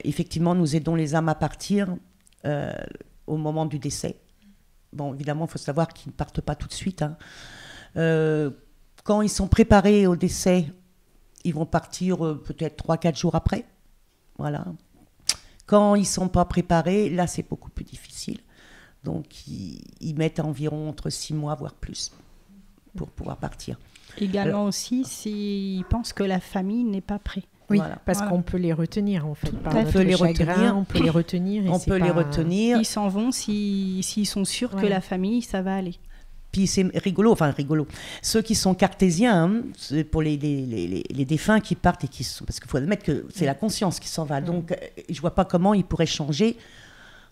effectivement, nous aidons les âmes à partir au moment du décès. Bon, évidemment, il faut savoir qu'ils ne partent pas tout de suite. Hein. Quand ils sont préparés au décès, ils vont partir peut-être 3-4 jours après. Voilà. Quand ils ne sont pas préparés, là, c'est beaucoup plus difficile. Donc, ils mettent environ entre 6 mois, voire plus, pour pouvoir partir. Également aussi, s'ils pensent que la famille n'est pas prête. Oui, Voilà. parce qu'on peut les retenir, en fait. Par On notre peut les chagrin, retenir. on peut les retenir. et On c'est peut les pas- retenir. Ils s'en vont s'ils sont sûrs que la famille, ça va aller. Puis c'est rigolo. Ceux qui sont cartésiens, hein, c'est pour les défunts qui partent et qui sont... Parce qu'il faut admettre que c'est la conscience qui s'en va. Donc, je ne vois pas comment ils pourraient changer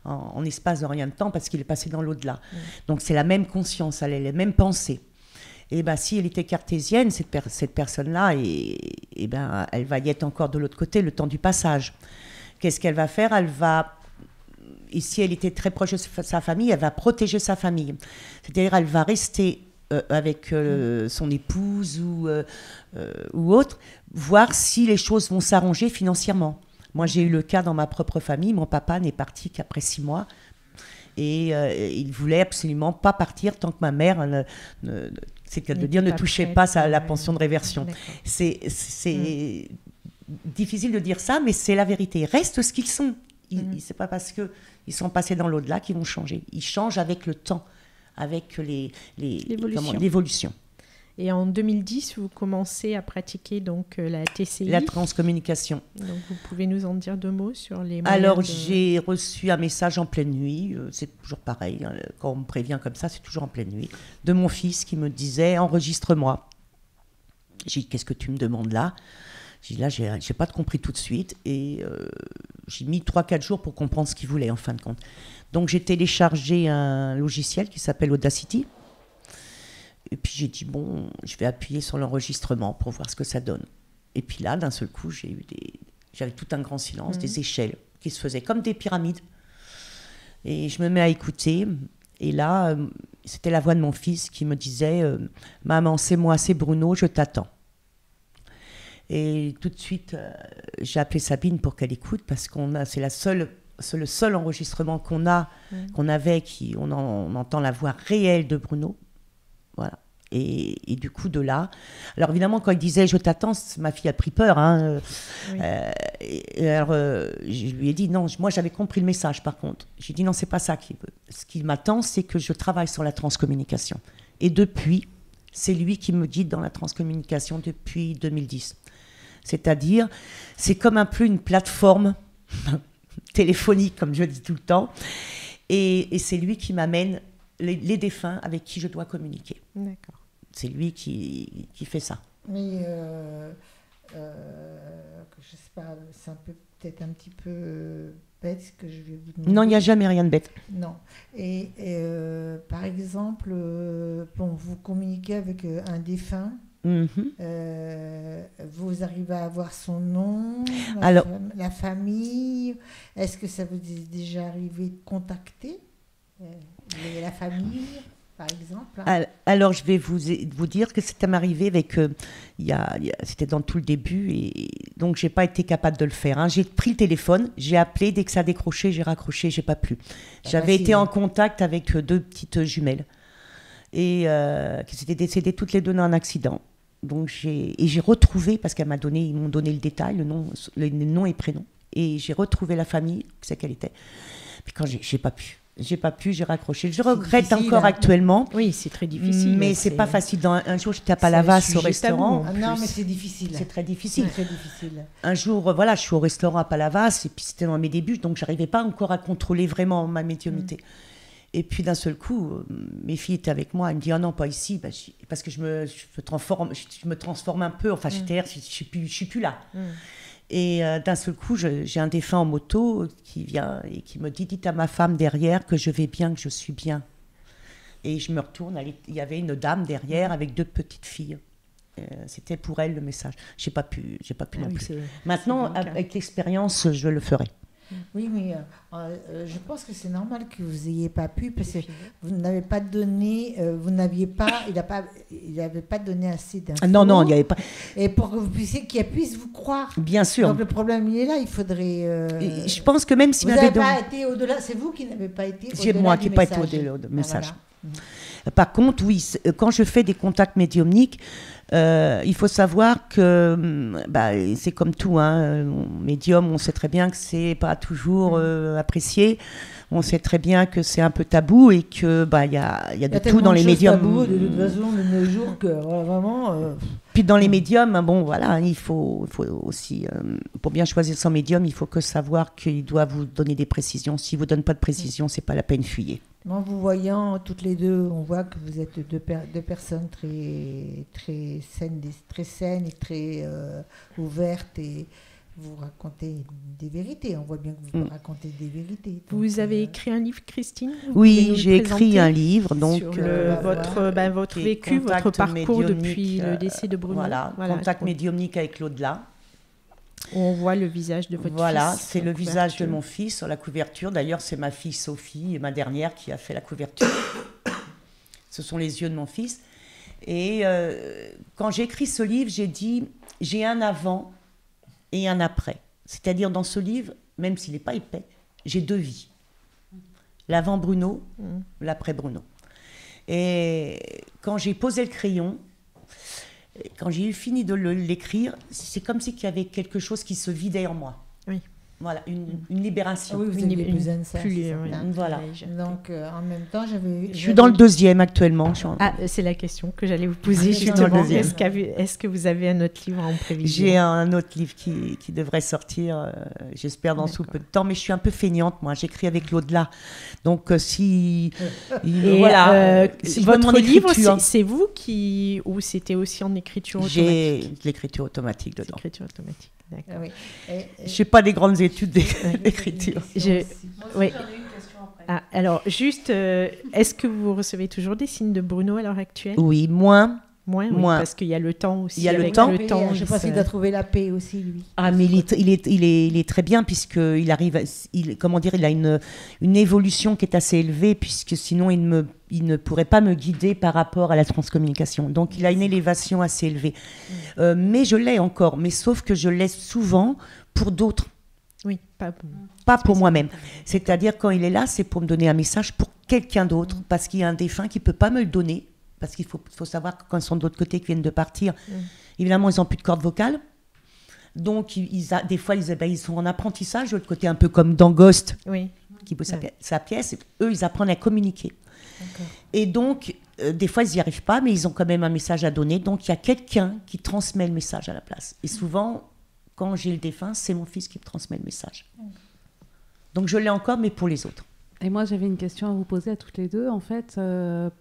en espace de rien de temps parce qu'il est passé dans l'au-delà. Donc, c'est la même conscience, elle a les mêmes pensées. Et bien, si elle était cartésienne, cette personne-là, elle va y être encore de l'autre côté le temps du passage. Qu'est-ce qu'elle va faire? Elle va... Et si elle était très proche de sa famille, elle va protéger sa famille. C'est-à-dire, elle va rester avec son épouse ou autre, voir si les choses vont s'arranger financièrement. Moi, j'ai eu le cas dans ma propre famille. Mon papa n'est parti qu'après 6 mois. Et il voulait absolument pas partir tant que ma mère ne touchait pas la pension de réversion. C'est difficile de dire ça, mais c'est la vérité. Ils restent ce qu'ils sont. C'est pas parce qu'ils sont passés dans l'au-delà qu'ils vont changer. Ils changent avec le temps, avec l'évolution. Et en 2010, vous commencez à pratiquer donc la TCI. La transcommunication. Donc vous pouvez nous en dire 2 mots sur les moyens Alors j'ai reçu un message en pleine nuit, c'est toujours pareil, hein, quand on me prévient comme ça, c'est toujours en pleine nuit, de mon fils qui me disait « enregistre-moi ». J'ai dit « qu'est-ce que tu me demandes là ?» J'ai dit « là, j'ai pas compris tout de suite » et j'ai mis 3-4 jours pour comprendre ce qu'il voulait en fin de compte. Donc j'ai téléchargé un logiciel qui s'appelle Audacity. Et puis j'ai dit, bon, je vais appuyer sur l'enregistrement pour voir ce que ça donne. Et puis là, d'un seul coup, j'avais tout un grand silence, des échelles qui se faisaient comme des pyramides. Et je me mets à écouter. Et là, c'était la voix de mon fils qui me disait, maman, c'est moi, c'est Bruno, je t'attends. Et tout de suite, j'ai appelé Sabine pour qu'elle écoute parce c'est le seul enregistrement qu'on avait, on entend la voix réelle de Bruno. Voilà. Et du coup, de là... Alors, évidemment, quand il disait « je t'attends », ma fille a pris peur. Hein. Oui. Alors, je lui ai dit « non, moi, j'avais compris le message, par contre. » J'ai dit « non, c'est pas ça qu'il veut. Ce qu'il m'attend, c'est que je travaille sur la transcommunication. » Et depuis, c'est lui qui me guide dans la transcommunication depuis 2010. C'est-à-dire, c'est comme un peu une plateforme téléphonique, comme je dis tout le temps. Et c'est lui qui m'amène les défunts avec qui je dois communiquer. D'accord. C'est lui qui fait ça. Mais je sais pas, c'est peut-être un petit peu bête ce que je vais vous demander. Non, il n'y a jamais rien de bête. Non. Et par exemple, vous communiquez avec un défunt. Vous arrivez à avoir son nom, la famille. Est-ce que ça vous est déjà arrivé de contacter la famille, par exemple? Alors, je vais vous dire que c'était arrivé avec... c'était dans tout le début, et donc je n'ai pas été capable de le faire. Hein. J'ai pris le téléphone, j'ai appelé, dès que ça a décroché, j'ai raccroché, je n'ai pas pu. J'avais été en contact avec 2 petites jumelles, et qui s'étaient décédées toutes les 2 dans un accident. Donc j'ai retrouvé, parce ils m'ont donné le détail, le nom et prénom, et j'ai retrouvé la famille, c'est qu'elle était. Puis quand j'ai pas pu. J'ai raccroché. Je regrette encore actuellement. Oui, c'est très difficile. Mais c'est pas facile. Un jour, j'étais à Palavas au restaurant. Non, mais c'est difficile. C'est très difficile. C'est très difficile. Un jour, je suis au restaurant à Palavas, et puis c'était dans mes débuts, donc j'arrivais pas encore à contrôler vraiment ma médiumnité. Et puis d'un seul coup, mes filles étaient avec moi. Elles me disent « oh non, pas ici », parce que je me transforme un peu. Enfin, je suis plus là. Et d'un seul coup, j'ai un défunt en moto qui vient et qui me dit « dites à ma femme derrière que je vais bien, que je suis bien ». Et je me retourne, il y avait une dame derrière avec 2 petites filles. C'était pour elle le message. J'ai pas pu non plus. Maintenant, avec l'expérience, je le ferai. Oui, mais je pense que c'est normal que vous n'ayez pas pu, parce que vous n'avez pas donné, il n'avait pas donné assez d'infos. Non, il n'y avait pas. Et pour que vous puissiez, qu'il puisse vous croire. Bien sûr. Donc le problème, il est là, il faudrait... je pense que même si vous n'avez pas été au-delà, c'est vous qui n'avez pas été au-delà. C'est moi qui n'ai pas été au-delà du message. Voilà. Par contre, oui, quand je fais des contacts médiumniques, il faut savoir que c'est comme tout, hein, médium, on sait très bien que c'est pas toujours apprécié. On sait très bien que c'est un peu tabou et que il y a de tout dans les médiums. Tabou, de toute façon, de nos jours, que vraiment. Puis dans les médiums, il faut aussi, pour bien choisir son médium, il faut que savoir qu'il doit vous donner des précisions. S'il vous donne pas de précisions, c'est pas la peine, fuyez. En vous voyant toutes les deux, on voit que vous êtes deux personnes très saines et très ouvertes, et vous racontez des vérités. On voit bien que vous racontez des vérités. Donc, vous avez écrit un livre, Christine? Oui, j'ai écrit un livre. Donc, sur votre vécu, votre parcours depuis le décès de Bruno. Voilà, contact médiumnique avec l'au-delà. On voit le visage de votre fils. Voilà, c'est le visage de mon fils sur la couverture. D'ailleurs, c'est ma fille Sophie, ma dernière, qui a fait la couverture. Ce sont les yeux de mon fils. Et quand j'ai écrit ce livre, j'ai dit, j'ai un avant et un après. C'est-à-dire, dans ce livre, même s'il n'est pas épais, j'ai 2 vies. L'avant Bruno, l'après Bruno. Et quand j'ai posé le crayon, quand j'ai eu fini de l'écrire, c'est comme si il y avait quelque chose qui se vidait en moi. Oui. Voilà, une libération. Oui, vous avez besoin de ça. Voilà. Donc, en même temps, je suis dans le 2e actuellement. C'est la question que j'allais vous poser justement. Est-ce que vous avez un autre livre en prévision? J'ai un autre livre qui devrait sortir, j'espère, dans sous peu de temps. Mais je suis un peu feignante, moi. J'écris avec l'au-delà. Donc, si votre livre, c'est vous qui... Ou c'était aussi en écriture automatique? J'ai de l'écriture automatique dedans. L'écriture automatique. D'accord. Oui. Je n'ai pas des grandes études d'écriture. Oui. Alors, juste, est-ce que vous recevez toujours des signes de Bruno à l'heure actuelle? Oui, moins. Oui, parce qu'il y a le temps aussi. Il y a le temps. Je pense qu'il doit trouver la paix aussi, lui. Ah, mais il est très bien, puisqu'il arrive, il a une évolution qui est assez élevée, puisque sinon il ne pourrait pas me guider par rapport à la transcommunication. Donc il a une élévation assez élevée. Mais je l'ai encore, mais sauf que je l'ai souvent pour d'autres. Oui, pas pour moi-même. C'est-à-dire, quand il est là, c'est pour me donner un message pour quelqu'un d'autre, parce qu'il y a un défunt qui ne peut pas me le donner. Parce qu'il faut savoir que quand ils sont de l'autre côté, qui viennent de partir, évidemment, ils n'ont plus de cordes vocales. Donc, des fois, ils sont en apprentissage, de l'autre côté, un peu comme dans Ghost, qui pose sa pièce. Eux, ils apprennent à communiquer. Et donc, des fois, ils n'y arrivent pas, mais ils ont quand même un message à donner. Donc, il y a quelqu'un qui transmet le message à la place. Et souvent, quand j'ai le défunt, c'est mon fils qui me transmet le message. Donc, je l'ai encore, mais pour les autres. Et moi, j'avais une question à vous poser à toutes les deux, en fait,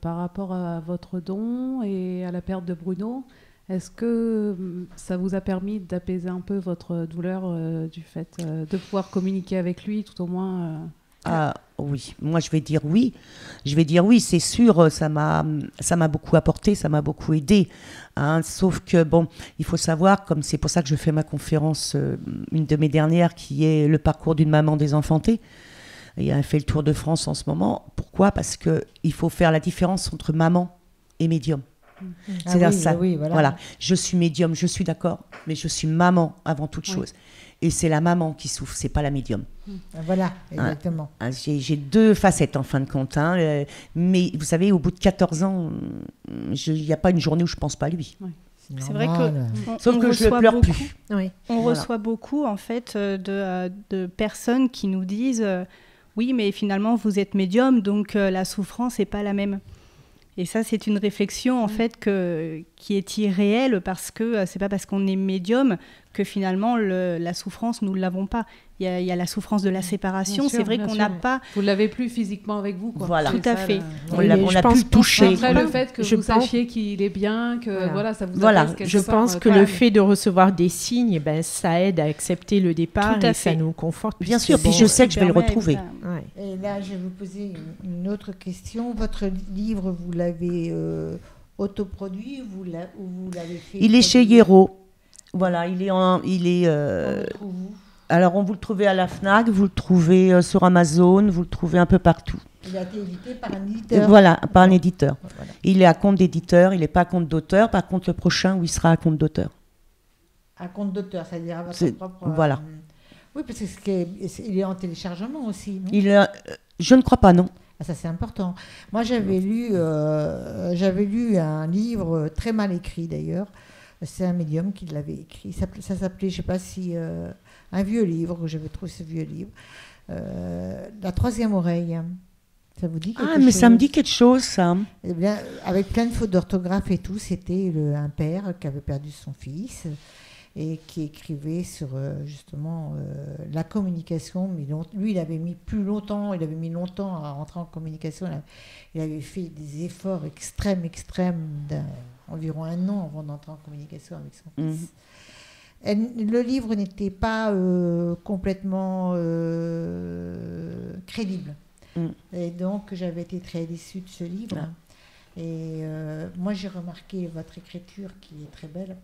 par rapport à votre don et à la perte de Bruno. Est-ce que ça vous a permis d'apaiser un peu votre douleur du fait de pouvoir communiquer avec lui, tout au moins Ah oui, moi je vais dire oui. Je vais dire oui, c'est sûr, ça m'a beaucoup apporté, ça m'a beaucoup aidé. Hein, sauf que, bon, il faut savoir, comme c'est pour ça que je fais ma conférence, une de mes dernières, qui est le parcours d'une maman désenfantée. Il a fait le tour de France en ce moment. Pourquoi ? Parce qu'il faut faire la différence entre maman et médium. C'est ça. Oui, voilà. Je suis médium, je suis d'accord, mais je suis maman avant toute chose. Et c'est la maman qui souffre, c'est pas la médium. Voilà, exactement. J'ai 2 facettes en fin de compte. Hein, mais vous savez, au bout de 14 ans, il n'y a pas une journée où je pense pas à lui. C'est vrai que sauf que je ne pleure plus. On reçoit beaucoup en fait de personnes qui nous disent oui, mais finalement vous êtes médium, donc la souffrance n'est pas la même. Et ça, c'est une réflexion en fait qui est irréelle, parce que c'est pas parce qu'on est médium que finalement la souffrance nous l'avons pas. Il y a la souffrance de la séparation. C'est vrai qu'on n'a pas. Vous l'avez plus physiquement avec vous, quoi. Voilà, tout à fait. On l'a pu le toucher. Après, le fait que vous sachiez qu'il est bien, que voilà, ça vous apaise quelque part. Je pense que le fait de recevoir des signes, ça aide à accepter le départ et ça nous conforte. Bien sûr, puis je sais que je vais le retrouver. Et là, je vais vous poser une autre question. Votre livre, vous l'avez autoproduit ou vous l'avez fait? Il est chez Hiero. Voilà, alors, vous le trouvez à la FNAC, vous le trouvez sur Amazon, vous le trouvez un peu partout. Il a été édité par un éditeur. Voilà, par un éditeur. Voilà. Il est à compte d'éditeur, il n'est pas à compte d'auteur. Par contre, le prochain, il sera à compte d'auteur. À compte d'auteur, c'est-à-dire à votre propre... Voilà. Oui, parce qu'il est en téléchargement aussi, non ? Je ne crois pas, non. Ah, ça, c'est important. Moi, j'avais lu un livre très mal écrit, d'ailleurs. C'est un médium qui l'avait écrit. Ça s'appelait, je ne sais pas si... un vieux livre, que j'avais trouvé ce vieux livre. La troisième oreille. Ça vous dit quelque chose? Ah, mais ça me dit quelque chose, ça. Eh bien, avec plein de fautes d'orthographe et tout, c'était un père qui avait perdu son fils et qui écrivait sur justement la communication. Mais lui, il avait mis longtemps à rentrer en communication. Il avait fait des efforts extrêmes, d'environ 1 an avant d'entrer en communication avec son fils. Le livre n'était pas complètement crédible. Et donc, j'avais été très déçue de ce livre. Et moi, j'ai remarqué votre écriture qui est très belle.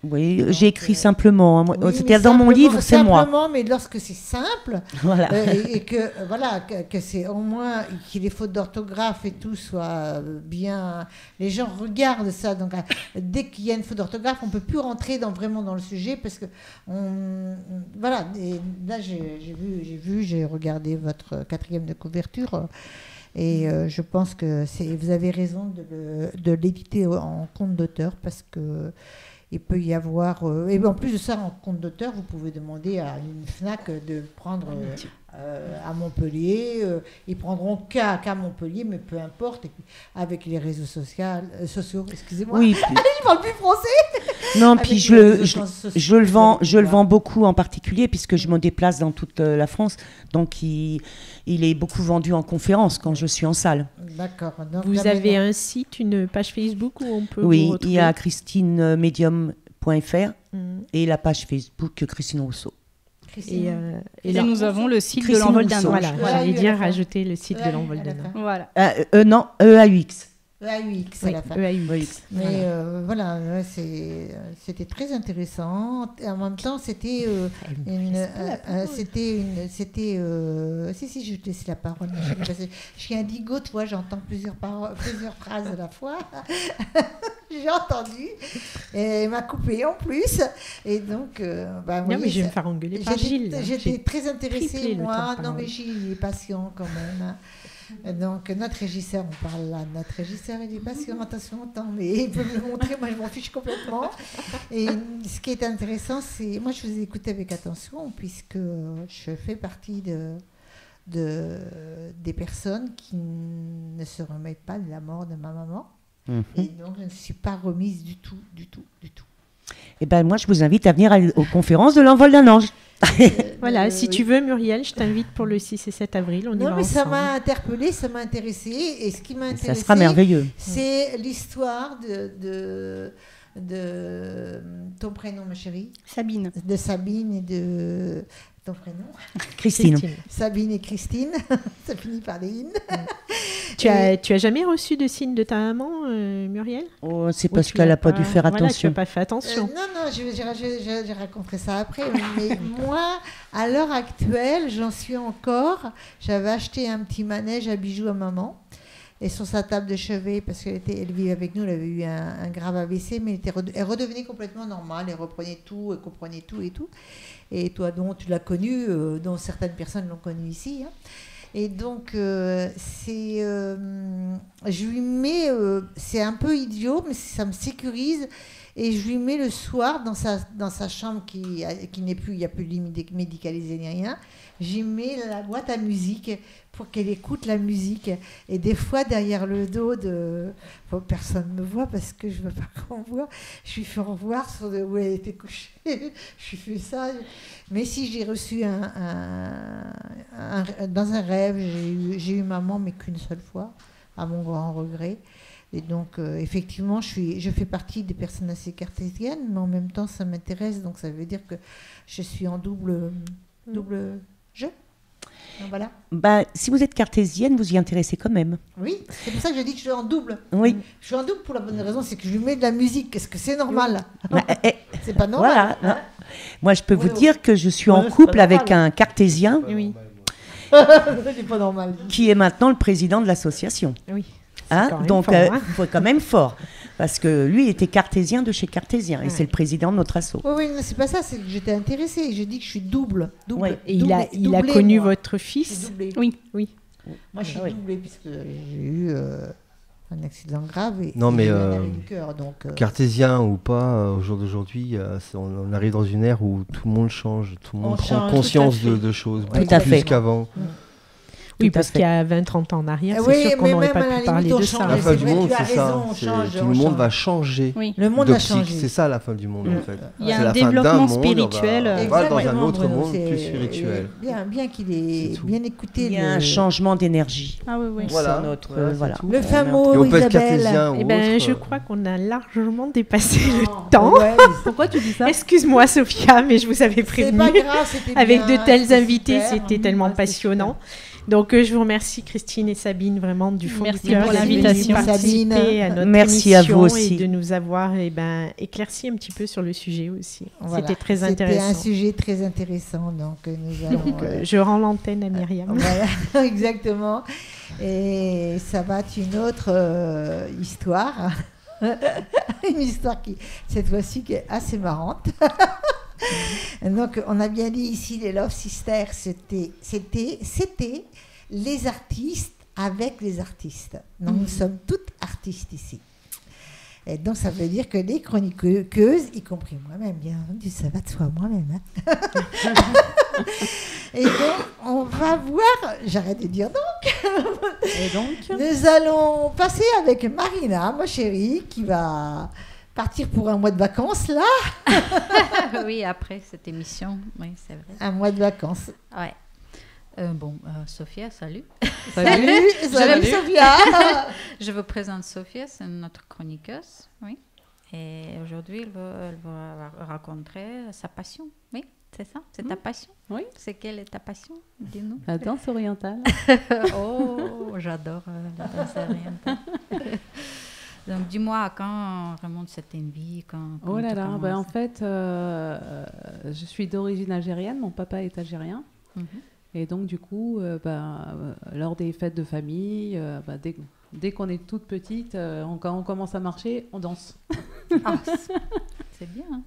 Oui, donc, j'ai écrit simplement. Hein. Oui, c'était dans mon livre, c'est moi. Simplement, mais lorsque c'est simple, voilà. Et que c'est au moins que les fautes d'orthographe et tout soient bien. Les gens regardent ça. Donc, dès qu'il y a une faute d'orthographe, on ne peut plus rentrer vraiment dans le sujet parce que voilà. Et là, j'ai regardé votre 4e de couverture. Et je pense que vous avez raison de l'éditer en compte d'auteur parce que il peut y avoir... et en plus de ça, en compte d'auteur, vous pouvez demander à une FNAC de prendre à Montpellier. Ils prendront qu'à Montpellier, mais peu importe. Et puis, avec les réseaux sociaux, excusez-moi. Oui, je ne parle plus français. Non, puis je le vends beaucoup en particulier, puisque je me déplace dans toute la France. Donc, il est beaucoup vendu en conférence quand je suis en salle. D'accord. Vous avez un site, une page Facebook où on peut vous retrouver? Il y a christinemedium.fr et la page Facebook Christine Rousseau. Et là, nous avons le site de l'envol d'un ange. Voilà, j'allais dire rajouter le site de l'envol d'un ange. Voilà. Non, EAUX. EAUX, c'est la fin. EAUX. Mais voilà, c'était très intéressant. Et en même temps, c'était si je te laisse la parole. Je suis indigo, toi, j'entends plusieurs phrases à la fois. J'ai entendu. Et elle m'a coupé en plus. Et donc, non, mais je vais me faire engueuler par Gilles. J'étais très intéressée, moi. Non, mais Gilles est patient quand même. Donc, notre régisseur, on parle là, notre régisseur, il est patient, attention, mais il peut me le montrer, moi je m'en fiche complètement. Et ce qui est intéressant, c'est, moi je vous écoute avec attention, puisque je fais partie des personnes qui ne se remettent pas de la mort de ma maman. Et donc, je ne suis pas remise du tout. Eh bien, moi, je vous invite à venir aux conférences de l'envol d'un ange. Voilà, si tu veux, Muriel, je t'invite pour le 6 et 7 avril. On y va mais ensemble. Ça m'a interpellée, ça m'a intéressée. Et ce qui m'a intéressée, ça sera merveilleux. C'est l'histoire de ton prénom, ma chérie. Sabine. De Sabine et de ton prénom. Christine. Sabine et Christine. Ça finit par les in. Tu as jamais reçu de signe de ta maman, Muriel? C'est parce qu'elle n'a pas dû faire attention. Tu n'as pas fait attention. Non, j'ai raconté ça après. Mais moi, à l'heure actuelle, j'en suis encore. J'avais acheté un petit manège à bijoux à maman. Et sur sa table de chevet, parce qu'elle vivait avec nous, elle avait eu un grave AVC, mais elle redevenait complètement normale, elle reprenait tout, elle comprenait tout et tout. Et toi, dont tu l'as connue, dont certaines personnes l'ont connue ici. Hein. Et donc, je lui mets, c'est un peu idiot, mais ça me sécurise. Et je lui mets le soir dans sa chambre qui n'est plus, il n'y a plus de lit médicalisé ni rien. J'y mets la boîte à musique pour qu'elle écoute la musique. Et des fois, derrière le dos personne ne me voit parce que je ne veux pas qu'on voit. Je lui fais au revoir sur où elle était couchée. Je lui fais ça. Mais si j'ai reçu dans un rêve, j'ai eu maman, mais qu'une seule fois, à mon grand regret. Et donc, effectivement, je fais partie des personnes assez cartésiennes, mais en même temps, ça m'intéresse. Donc, ça veut dire que je suis en double jeu. Donc, voilà. Si vous êtes cartésienne, vous y intéressez quand même. Oui, c'est pour ça que je dis que je suis en double. Oui. Je suis en double pour la bonne raison, c'est que je lui mets de la musique. Est-ce que c'est normal? C'est pas normal. Voilà. Moi, je peux vous dire que je suis en couple avec un cartésien. Oui. C'est pas normal. Qui est maintenant le président de l'association. Oui. Donc, il faut quand même fort. Parce que lui, il était cartésien de chez Cartésien. Et c'est le président de notre asso. Oui, mais c'est pas ça. C'est que j'étais intéressée. Je dis que je suis double. Et il a connu votre fils. Oui. Moi, je suis Ah oui. doublée puisque j'ai eu un accident grave et Non, mais j'ai eu un arrêt du cœur. Donc, cartésien ou pas, au jour d'aujourd'hui, on arrive dans une ère où tout le monde change, tout le monde On prend change, conscience tout à fait. de choses, Tout beaucoup à plus fait. qu'avant. Oui, Tout à parce fait. qu'il y a 20-30 ans en arrière, Oui, c'est sûr qu'on mais n'aurait même pas à la pu parler limite, on de change. ça. La Mais fin c'est du vrai, monde, tu as c'est ça. raison, on change, Tout on le monde change. va changer. Oui. Le monde a d'optique. changé. C'est ça la fin du monde, en fait. Il y a C'est un la fin d'un développement monde, spirituel. On va dans un Exactement, autre Bruno, monde c'est- plus spirituel. Bien qu'il ait C'est tout. bien écouté Il y a un le, changement d'énergie. Ah oui, oui. Voilà. Sur notre, Voilà, c'est voilà. tout. le Et fameux on peut être Isabelle. cartésien Eh ou ben, autre. je crois qu'on a largement dépassé le temps. Ouais, Pourquoi tu dis ça? Excuse-moi, Sophia, mais je vous avais c'est prévenu. pas grave, c'était Avec bien, de tels c'était invités, super. c'était tellement Ouais, c'était passionnant. Donc, je vous remercie, Christine et Sabine, vraiment du fond Merci du cœur pour d'être venues l'invitation. participer Sabine. à notre Merci à émission vous aussi. et de nous avoir éclairci un petit peu sur le sujet aussi. Voilà. C'était très C'était intéressant. un sujet très intéressant, donc nous allons... Donc, je rends l'antenne à Myriam. Voilà, exactement. Et ça va être une autre histoire. Une histoire qui, cette fois-ci, qui est assez marrante. Donc, on a bien dit ici, les Love Sisters, c'était les artistes avec les artistes. Donc, nous sommes toutes artistes ici. Et donc, ça veut dire que les chroniqueuses, y compris moi-même, bien entendu, ça va de soi moi-même. Hein. Et donc, on va voir, j'arrête de dire donc. Et donc, Nous allons passer avec Marina, ma chérie, qui va partir pour un mois de vacances, là. Oui, après cette émission, oui, c'est vrai. Un mois de vacances. Ouais. Sophia, salut. Salut Sophia. Je vous présente Sophia, c'est notre chroniqueuse, oui. Et aujourd'hui, elle va raconter sa passion, oui, c'est ça, c'est ta passion. Oui. C'est quelle est ta passion? Dis-nous. la danse orientale. Oh, j'adore la danse orientale. Donc, dis-moi, quand remonte cette envie quand Oh là tu là, commences? en fait, je suis d'origine algérienne, mon papa est algérien. Mhm. Et donc, du coup, lors des fêtes de famille, dès qu'on est toute petite, quand on commence à marcher, on danse. Ah, c'est bien. Hein.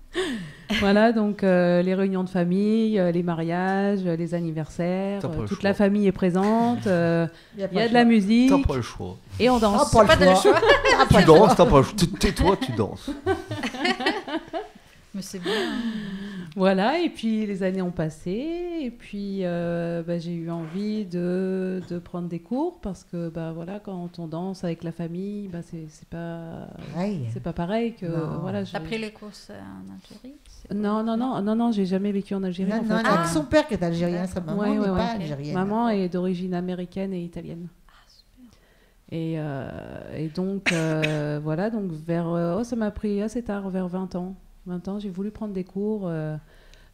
Voilà, donc les réunions de famille, les mariages, les anniversaires, T'as pas le toute choix. la famille est présente, il Il y a de la musique T'as pas le choix. et on danse. Ah, pas le choix. Tu danses, t'as pas le choix. Tais-toi, tu danses. Mais c'est bien. Hein. Voilà, et puis les années ont passé, et puis j'ai eu envie de prendre des cours parce que voilà, quand on danse avec la famille, c'est pas pareil que Non. voilà. T'as pris les courses en Algérie? Non, j'ai jamais vécu en Algérie. Non, en non, fait. il n'y a que son père qui est algérien, sa maman Ouais, n'est ouais, pas ouais. algérienne. Maman est d'origine américaine et italienne. Et donc voilà, donc ça m'a pris assez tard, vers 20 ans. 20 ans, j'ai voulu prendre des cours.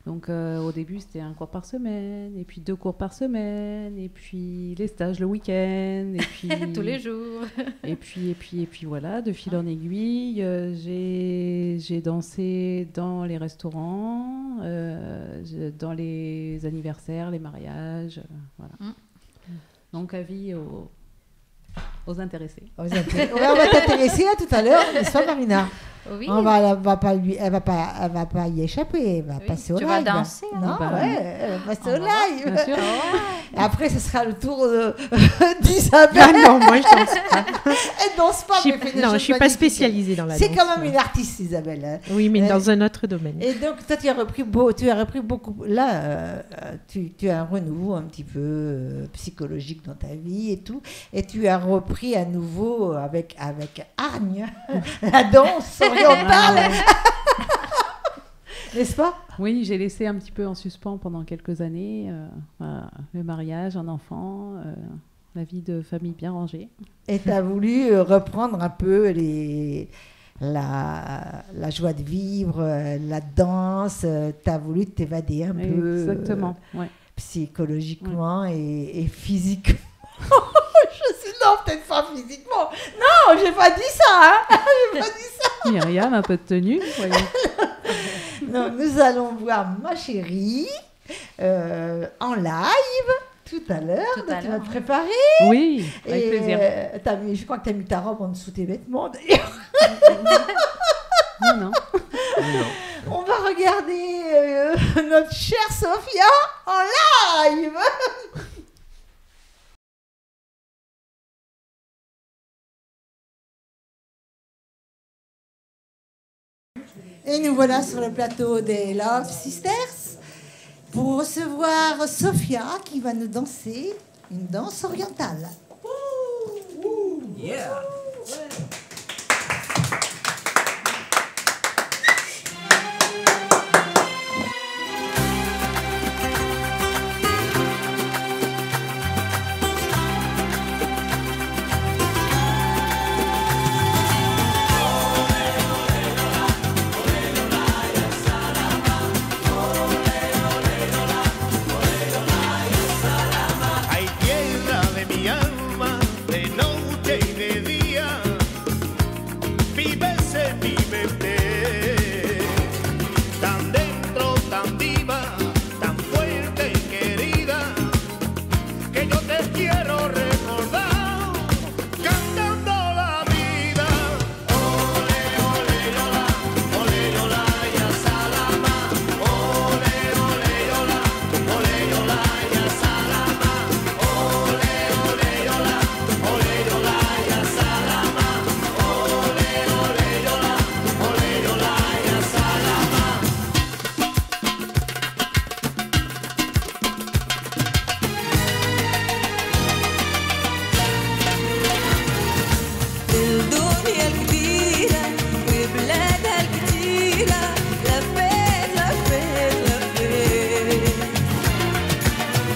Donc au début, c'était un cours par semaine, et puis 2 cours par semaine, et puis les stages le week-end, et puis Tous les jours. et puis voilà, de fil en aiguille, j'ai dansé dans les restaurants, dans les anniversaires, les mariages, voilà. Donc avis aux intéressés. Ouais, on va t'intéresser à tout à l'heure, n'est-ce pas Marina? Oui. Elle va pas y échapper, elle va Oui, passer au tu live. vas danser, hein. Non, Bah, ouais, elle va passer on au va live. Bien sûr. Et après, ce sera le tour d'Isabelle. Ah non, moi je danse pas. Elle danse pas, mais fait des Non, je choses suis pas magnifiques. spécialisée dans la danse. C'est quand même une artiste, Isabelle. Hein. Oui, mais dans un autre domaine. Et donc, toi, tu as repris beaucoup. Là, tu as un renouveau un petit peu psychologique dans ta vie et tout. Et tu as repris à nouveau avec hargne la danse orientale. N'est-ce pas? Oui, j'ai laissé un petit peu en suspens pendant quelques années voilà, le mariage, un enfant, la vie de famille bien rangée. Et tu as voulu reprendre un peu la joie de vivre, la danse. Tu as voulu t'évader un peu. Exactement, ouais. Psychologiquement et physiquement. Non, peut-être pas physiquement. Non, j'ai pas dit ça. Hein. J'ai pas dit ça. Myriam, un peu de tenue, voyons. Donc, nous allons voir ma chérie en live tout à l'heure. Tout Donc, à tu vas l'heure, te oui. préparer. Oui, avec plaisir. Je crois que tu as mis ta robe en dessous tes vêtements. D'ailleurs. Non. On va regarder notre chère Sophia en live. Et nous voilà sur le plateau des Love Sisters pour recevoir Sophia qui va nous danser une danse orientale. Yeah. Hay tierra de mi alma, de noche y de día, vives en mi mente, tan dentro, tan viva, tan fuerte y querida, que yo te quiero recordar, cantando la vida. Ole, ole, lola, ole, lola, ya salama, ole, ole, lola, ole, lola, ya salama. Ole, ole, yola, ole, yola, ya salama. Ole, ole, yola, ole, yola, ya salama. الدنيا الكبيرة وبلادها الكتيرة لفيت لفيت لفيت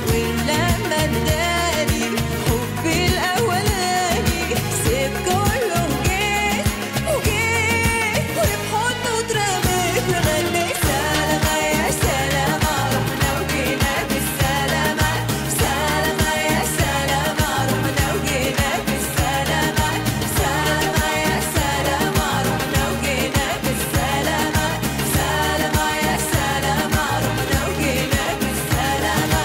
ولما اداني حبي الأولاني سيب كله وجيت وجيت وبحضنه اترميت وغنيت سلامة يا سلامة رحنا وجينا بالسلامة سلامة يا سلامة رحنا وجينا بالسلامة سلامة يا سلامة رحنا وجينا بالسلامة سلامة يا سلامة رحنا وجينا بالسلامة.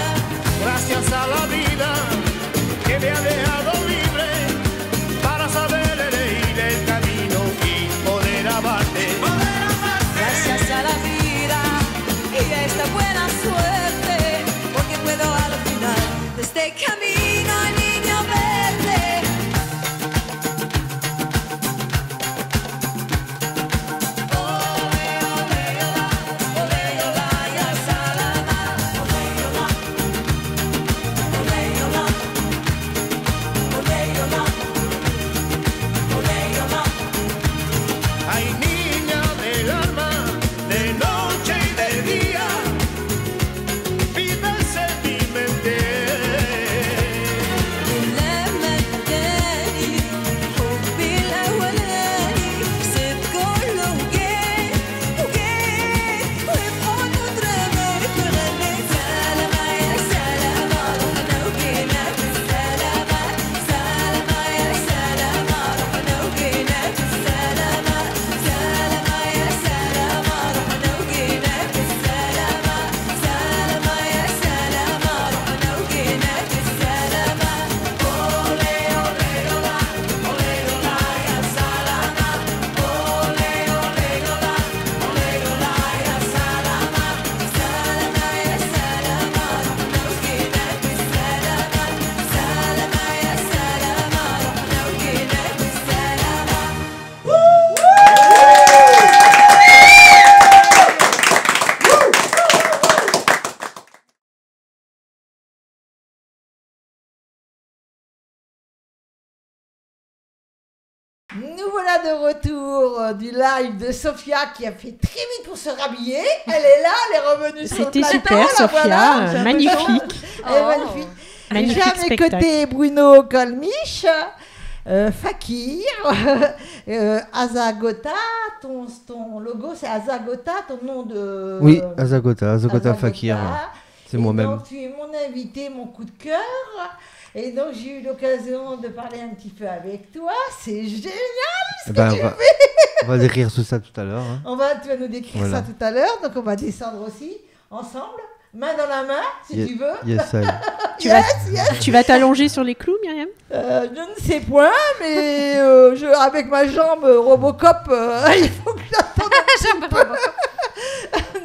Gracias a la vida que me ha dejado libre para saber elegir el camino y poder amarte. Gracias a la vida y a esta buena suerte, porque puedo al final de este camino, niño verde. Ole, ole, yola, ole, yola, ya salama. Ole, yola, ole, yola, ole, yola, ole, yola. Ay, niña del alma, de noche y de día, vives en mi mente. ولما اداني حبي الأولاني سيب كله وجيت وجيت وبحضنه اترميت وغنيت سلامة يا سلامة رحنا وجينا بالسلامة سلامة يا سلامة رحنا وجينا بالسلامة سلامة يا سلامة رحنا وجينا بالسلامة سلامة يا سلامة رحنا وجينا بالسلامة. Ole, ole, yola, ole, yola, ya salama. Ole, ole, yola, ole, yola, ya salama. Salama ya salama, رحنا وجينا بالسلامة. سلامة يا سلامة رحنا وجينا بالسلامة. Nous voilà de retour du live de Sophia qui a fait très vite pour se rhabiller. Elle est là, elle est revenue sur le C'était plateau. super, la Sophia, voilà. J'ai un peu magnifique. honte. Elle est magnifique. Magnifique J'ai à mes spectacle. côtés Bruno Colmiche, Fakir, Azagota. Ton logo c'est Azagota, ton nom de... Oui, Azagota Fakir. C'est Et moi-même. donc tu es mon invité, mon coup de cœur. Et donc j'ai eu l'occasion de parler un petit peu avec toi. C'est génial ce que tu fais. On va décrire tout ça tout à l'heure. Hein. Tu vas nous décrire Voilà. ça tout à l'heure. Donc on va descendre aussi ensemble, main dans la main, si tu veux. Yes, I. Tu vas t'allonger sur les clous, Myriam? Je ne sais point, mais avec ma jambe Robocop, il faut que j'attende un petit peu.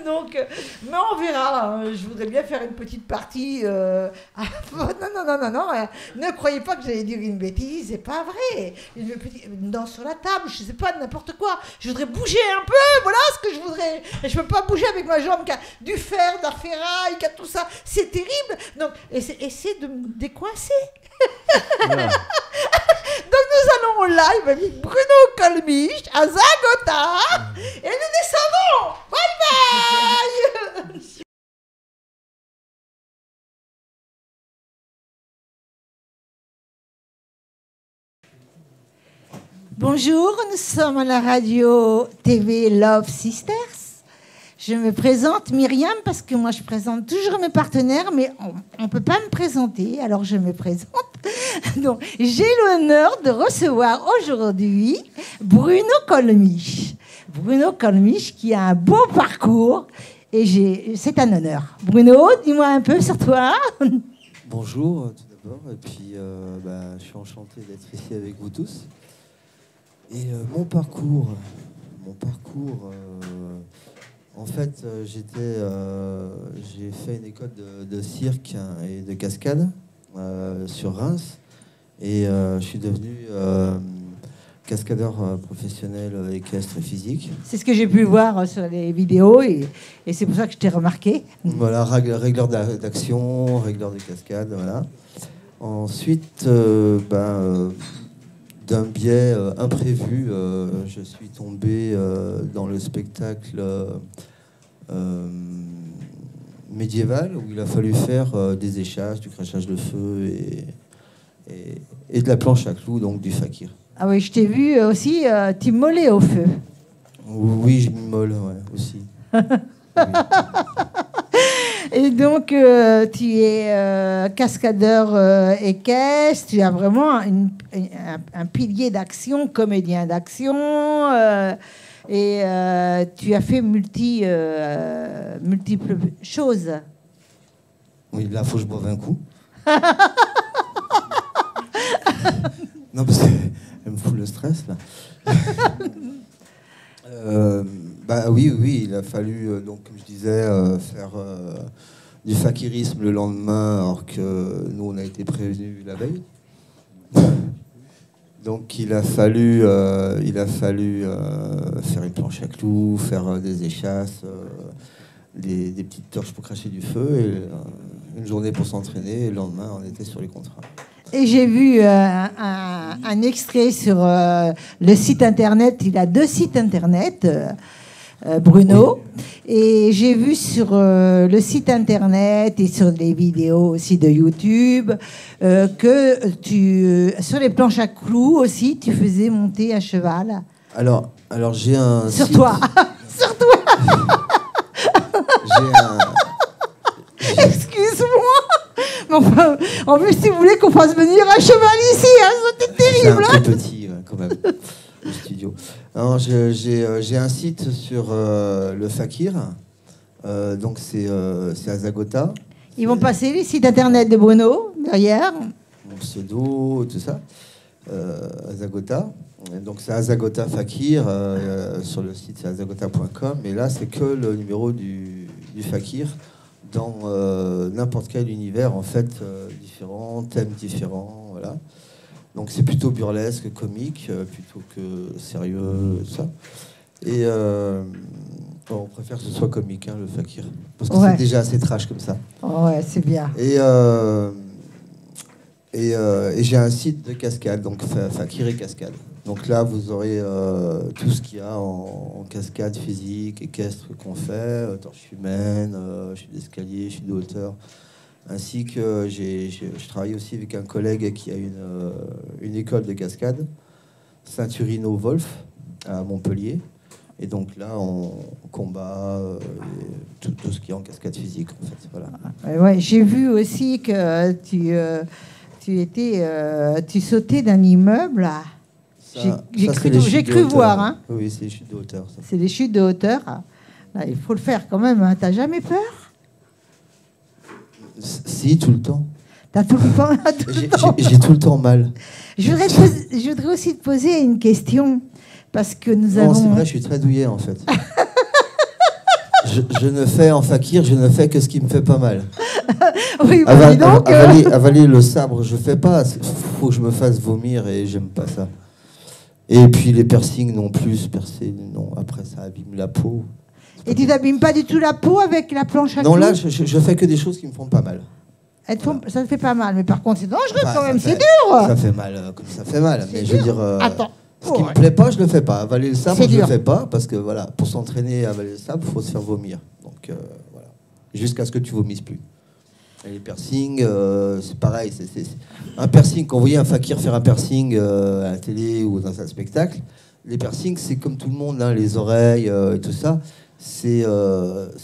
Donc mais on verra. Hein. Je voudrais bien faire une petite partie. Non. Ne croyez pas que j'allais dire une bêtise, c'est pas vrai. Une danse sur la table, je sais pas, n'importe quoi. Je voudrais bouger un peu, voilà ce que je voudrais. Et je peux pas bouger avec ma jambe qui a du fer, de la ferraille, qui a tout ça. C'est terrible. Donc, essayez de me décoincer. Voilà. Donc nous allons en live avec Bruno Colmiche à Zagota et nous descendons. Bye bye. Bonjour, nous sommes à la radio TV Love Sisters. Je me présente Myriam parce que moi je présente toujours mes partenaires, mais on ne peut pas me présenter, alors je me présente. Donc, j'ai l'honneur de recevoir aujourd'hui Bruno Colmiche. Bruno Colmiche qui a un beau parcours et c'est un honneur. Bruno, dis-moi un peu sur toi. Bonjour tout d'abord, et puis je suis enchanté d'être ici avec vous tous. Et mon parcours, en fait, j'ai fait une école de cirque et de cascade sur Reims. Et je suis devenu cascadeur professionnel équestre et physique. C'est ce que j'ai pu voir sur les vidéos et c'est pour ça que je t'ai remarqué. Voilà, régleur d'action, régleur de cascade, voilà. Ensuite, d'un biais imprévu, je suis tombé dans le spectacle médiéval où il a fallu faire des échasses, du crachage de feu et de la planche à clous, donc du fakir. Ah oui, je t'ai vu aussi t'immoler au feu. Oui, je m'immole, ouais, aussi. Oui. Et donc, tu es cascadeur équestre, tu as vraiment un pilier d'action, comédien d'action, et tu as fait multiples choses. Oui, là, il faut que je boive un coup. Non, parce qu'elle me fout le stress, là. Oui, il a fallu, donc, comme je disais, faire du fakirisme le lendemain, alors que nous, on a été prévenus la veille. Donc, il a fallu faire une planche à clous, faire des échasses, des petites torches pour cracher du feu, et une journée pour s'entraîner, et le lendemain, on était sur les contrats. Et j'ai vu un extrait sur le site internet. Il a 2 sites internet, Bruno. Oui. Et j'ai vu sur le site internet et sur les vidéos aussi de YouTube que sur les planches à clous aussi, tu faisais monter un cheval. Alors j'ai un sur site... toi. Sur toi. J'ai un... Excuse-moi. Enfin, en plus, si vous voulez qu'on fasse venir un cheval ici, hein, c'était terrible. C'est un peu petit, quand même, le studio. Alors, j'ai un site sur le fakir. Donc, c'est à Zagota. Ils vont passer les sites internet de Bruno, derrière. Mon pseudo, tout ça. À Zagota. Donc, c'est à Zagota Fakir. Sur le site, c'est azagota.com. Et là, c'est que le numéro du fakir. Dans n'importe quel univers, en fait, différents, thèmes différents, voilà. Donc c'est plutôt burlesque, comique, plutôt que sérieux, tout ça. Et on préfère que ce soit comique, hein, le fakir. Parce que c'est déjà assez trash comme ça. Ouais, c'est bien. Et j'ai un site de cascade, donc fakir et cascade. Donc là, vous aurez tout ce qu'il y a en cascade physique, équestre qu'on fait, torche humaine, chute d'escalier, chute de hauteur. Ainsi que je travaille aussi avec un collègue qui a une école de cascade, Saint-Urino Wolf, à Montpellier. Et donc là, on combat tout ce qui est en cascade physique, en fait. Voilà. Ouais, j'ai vu aussi que tu sautais d'un immeuble, là. J'ai cru voir. Hein. Oui, c'est des chutes de hauteur. C'est des chutes de hauteur. Là, il faut le faire quand même. Hein. T'as jamais peur? Si, tout le temps. T'as tout le temps. J'ai tout le temps mal. Je voudrais aussi te poser une question. Parce que nous avons... C'est vrai, je suis très douillet, en fait. je ne fais en fakir, je ne fais que ce qui me fait pas mal. Oui, bah, dis donc, avaler le sabre, je fais pas. Faut que je me fasse vomir et j'aime pas ça. Et puis les piercings non plus, percer, non. Après, ça abîme la peau. Et tu n'abîmes pas du tout la peau avec la planche à clous? Non, là, je fais que des choses qui me font pas mal. Ça te fait pas mal, mais par contre, c'est dangereux Bah, quand même, ça c'est dur. Ça fait mal, comme ça fait mal. Mais je veux dire, Attends. ce qui me plaît pas, je le fais pas. Avaler le sabre, C'est je le dur. fais pas parce que voilà, pour s'entraîner à avaler le sabre, il faut se faire vomir. Donc voilà, jusqu'à ce que tu vomisses plus. Et les piercings, c'est pareil. C'est un piercing. Quand vous voyez un fakir faire un piercing à la télé ou dans un spectacle, les piercings, c'est comme tout le monde, hein, les oreilles et tout ça. C'est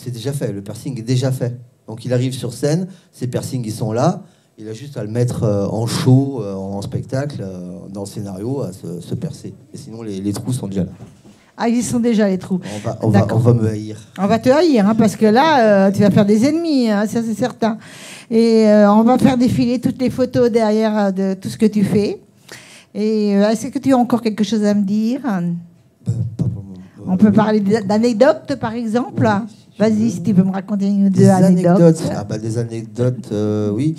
déjà fait. Le piercing est déjà fait. Donc il arrive sur scène, ces piercings ils sont là. Il a juste à le mettre en show, en spectacle, dans le scénario, à se percer. Et sinon, les trous sont déjà là. Ah, ils sont déjà les trous. On va me haïr. On va te haïr, hein, parce que là, tu vas faire des ennemis, hein, ça c'est certain. Et on va faire défiler toutes les photos derrière de tout ce que tu fais. Et est-ce que tu as encore quelque chose à me dire? On peut parler d'anecdotes, par exemple. Vas-y, si tu peux me raconter une ou deux anecdotes. Des anecdotes, oui.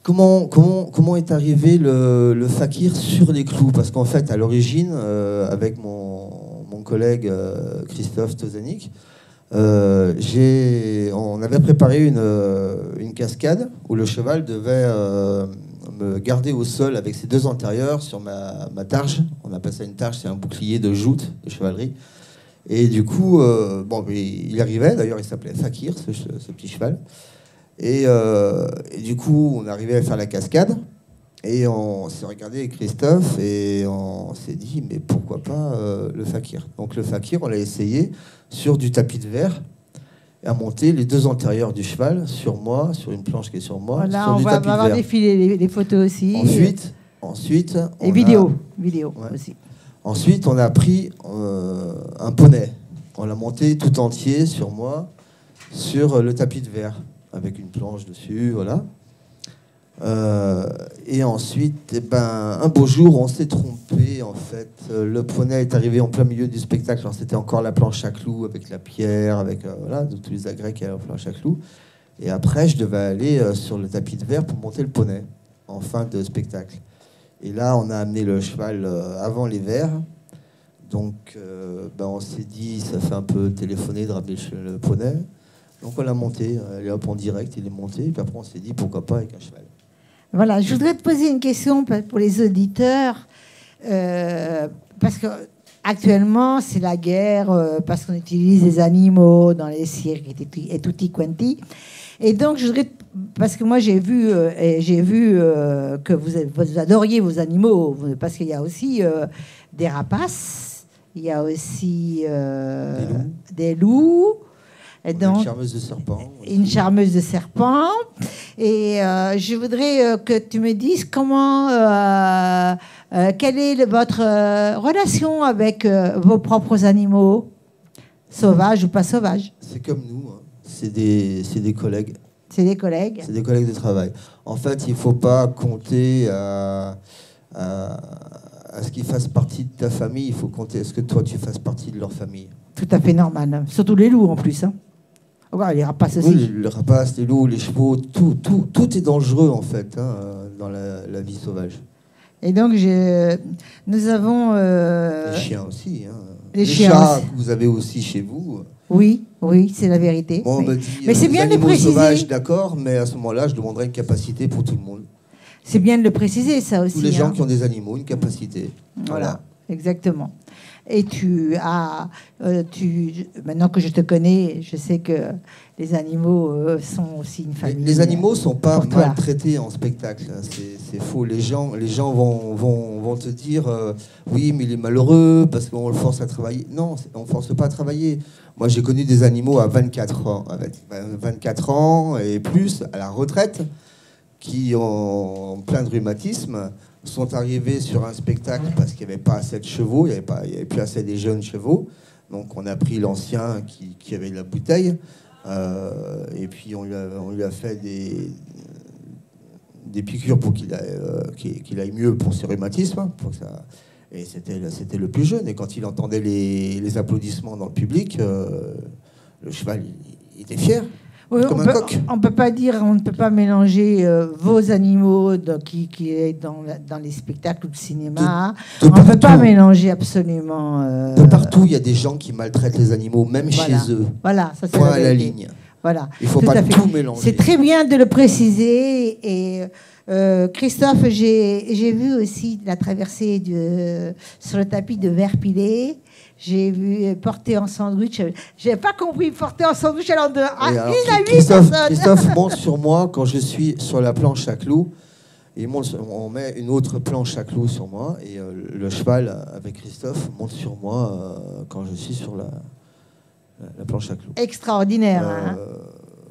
Comment est arrivé le fakir sur les clous? Parce qu'en fait, à l'origine, avec mon collègue Christophe Tozanik, on avait préparé une cascade où le cheval devait me garder au sol avec ses deux antérieurs sur ma targe. On appelle ça une targe, c'est un bouclier de joute de chevalerie. Et du coup, il arrivait, d'ailleurs il s'appelait Fakir, ce petit cheval. Et du coup, on arrivait à faire la cascade. Et on s'est regardé avec Christophe et on s'est dit, mais pourquoi pas le fakir? Donc le fakir, on l'a essayé sur du tapis de verre et à monter les deux antérieurs du cheval sur moi, sur une planche qui est sur moi, Voilà, sur on du va tapis de avoir verre. défiler les photos aussi. Ensuite et vidéo aussi. Ensuite, on a pris un poney. On l'a monté tout entier sur moi, sur le tapis de verre, avec une planche dessus, voilà. Et ensuite, un beau jour, on s'est trompé, en fait. Le poney est arrivé en plein milieu du spectacle. Alors, c'était encore la planche à clous, avec la pierre, avec voilà, tous les agrès qu'il y a à la planche à clous. Et après, je devais aller sur le tapis de verre pour monter le poney, en fin de spectacle. Et là, on a amené le cheval avant les verres. Donc, on s'est dit, ça fait un peu téléphoner de ramener le poney. Donc, on l'a monté. Elle est hop en direct, il est monté. Et puis après, on s'est dit, pourquoi pas avec un cheval. Voilà, je voudrais te poser une question pour les auditeurs. Parce que actuellement, c'est la guerre, parce qu'on utilise des animaux dans les cirques et tutti quanti. Et donc, je voudrais, parce que moi, j'ai vu que vous adoriez vos animaux, parce qu'il y a aussi des rapaces, il y a aussi des loups. Et donc, une charmeuse de serpent. Une charmeuse de serpent. Et je voudrais que tu me dises quelle est votre relation avec vos propres animaux, sauvages ou pas sauvages. C'est comme nous, hein. C'est des collègues. C'est des collègues. C'est des collègues de travail. En fait, il ne faut pas compter à ce qu'ils fassent partie de ta famille. Il faut compter à ce que toi, tu fasses partie de leur famille. Tout à fait normal. Surtout les loups, en plus. Hein. Ouais, les rapaces aussi. Oui, les rapaces, les loups, les chevaux, tout est dangereux, en fait, hein, dans la vie sauvage. Et donc, nous avons... les chiens aussi. Hein. Les chats que vous avez aussi chez vous. Oui, c'est la vérité. Bon, oui. Mais c'est bien de le préciser. Sauvages, d'accord, mais à ce moment-là, je demanderais une capacité pour tout le monde. C'est bien de le préciser, ça aussi. Tous les gens qui ont des animaux, une capacité. Voilà. Exactement. Et maintenant que je te connais, je sais que les animaux sont aussi une famille. Les animaux ne sont pas maltraités en spectacle. C'est faux. Les gens vont te dire oui, mais il est malheureux parce qu'on le force à travailler. Non, on ne force pas à travailler. Moi, j'ai connu des animaux à 24 ans, avec 24 ans et plus, à la retraite, qui ont plein de rhumatisme, sont arrivés sur un spectacle parce qu'il n'y avait pas assez de chevaux, il n'y avait plus assez des jeunes chevaux. Donc on a pris l'ancien qui avait de la bouteille et puis on lui a fait des piqûres pour qu'il aille mieux pour ses rhumatismes. Et c'était le plus jeune. Et quand il entendait les applaudissements dans le public, le cheval, il était fier. Oui, Comme un coq. on peut pas dire, on ne peut pas mélanger vos animaux qui est dans les spectacles ou le cinéma. De on ne peut partout. pas mélanger absolument. De partout, il y a des gens qui maltraitent les animaux, même chez eux. Voilà, ça c'est Point à la vérité. ligne. Voilà. Il ne faut Tout pas à fait. tout mélanger. C'est très bien de le préciser. Et Christophe, j'ai vu aussi la traversée sur le tapis de Verpilé. J'ai vu porter en sandwich. J'ai pas compris porter en sandwich à l'endroit. Ah, Et alors, il a vu Christophe monte sur moi quand je suis sur la planche à clous. On met une autre planche à clous sur moi. Et le cheval, avec Christophe, monte sur moi quand je suis sur la planche à clous. Extraordinaire. Hein.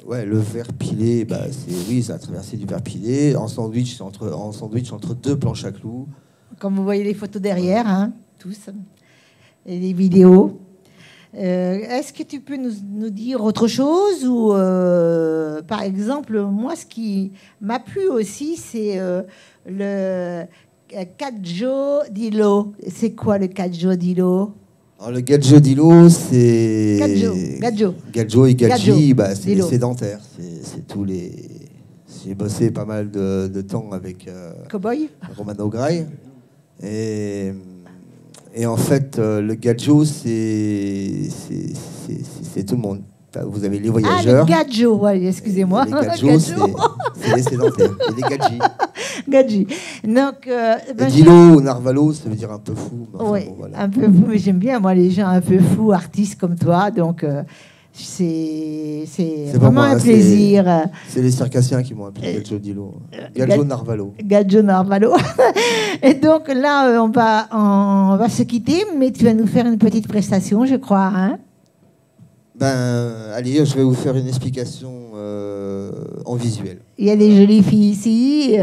Ouais, le Verpilé, c'est la traversée du Verpilé. En sandwich entre deux planches à clous. Comme vous voyez les photos derrière, hein, tous. Et les vidéos. Est-ce que tu peux nous dire autre chose ou, par exemple, moi, ce qui m'a plu aussi, c'est le Gadjo d'Ilo. C'est quoi le Gadjo d'Ilo? Alors, le Gadjo d'Ilo, c'est... Gadjo et Gadji, c'est les sédentaires. C'est tous les... J'ai bossé pas mal de temps avec Cowboy Romano Gray. Et en fait, le Gadjo, c'est tout le monde. Vous avez les voyageurs. Ah, les Gadjo, ouais, excusez-moi. Les Gadjo, c'est les sédentaires. Et les Gadji. Gadji. Donc, Dilo ou Narvalo, ça veut dire un peu fou. Oui, un peu fou. Mais j'aime bien, moi, les gens un peu fous, artistes comme toi. Donc, c'est vraiment un plaisir. C'est les circassiens qui m'ont appelé Gadjo Dilo. Gadjo Narvalo. Gadjo Narvalo. Et donc là, on va se quitter, mais tu vas nous faire une petite prestation, je crois. Hein? Allez, je vais vous faire une explication en visuel. Il y a des jolies filles ici.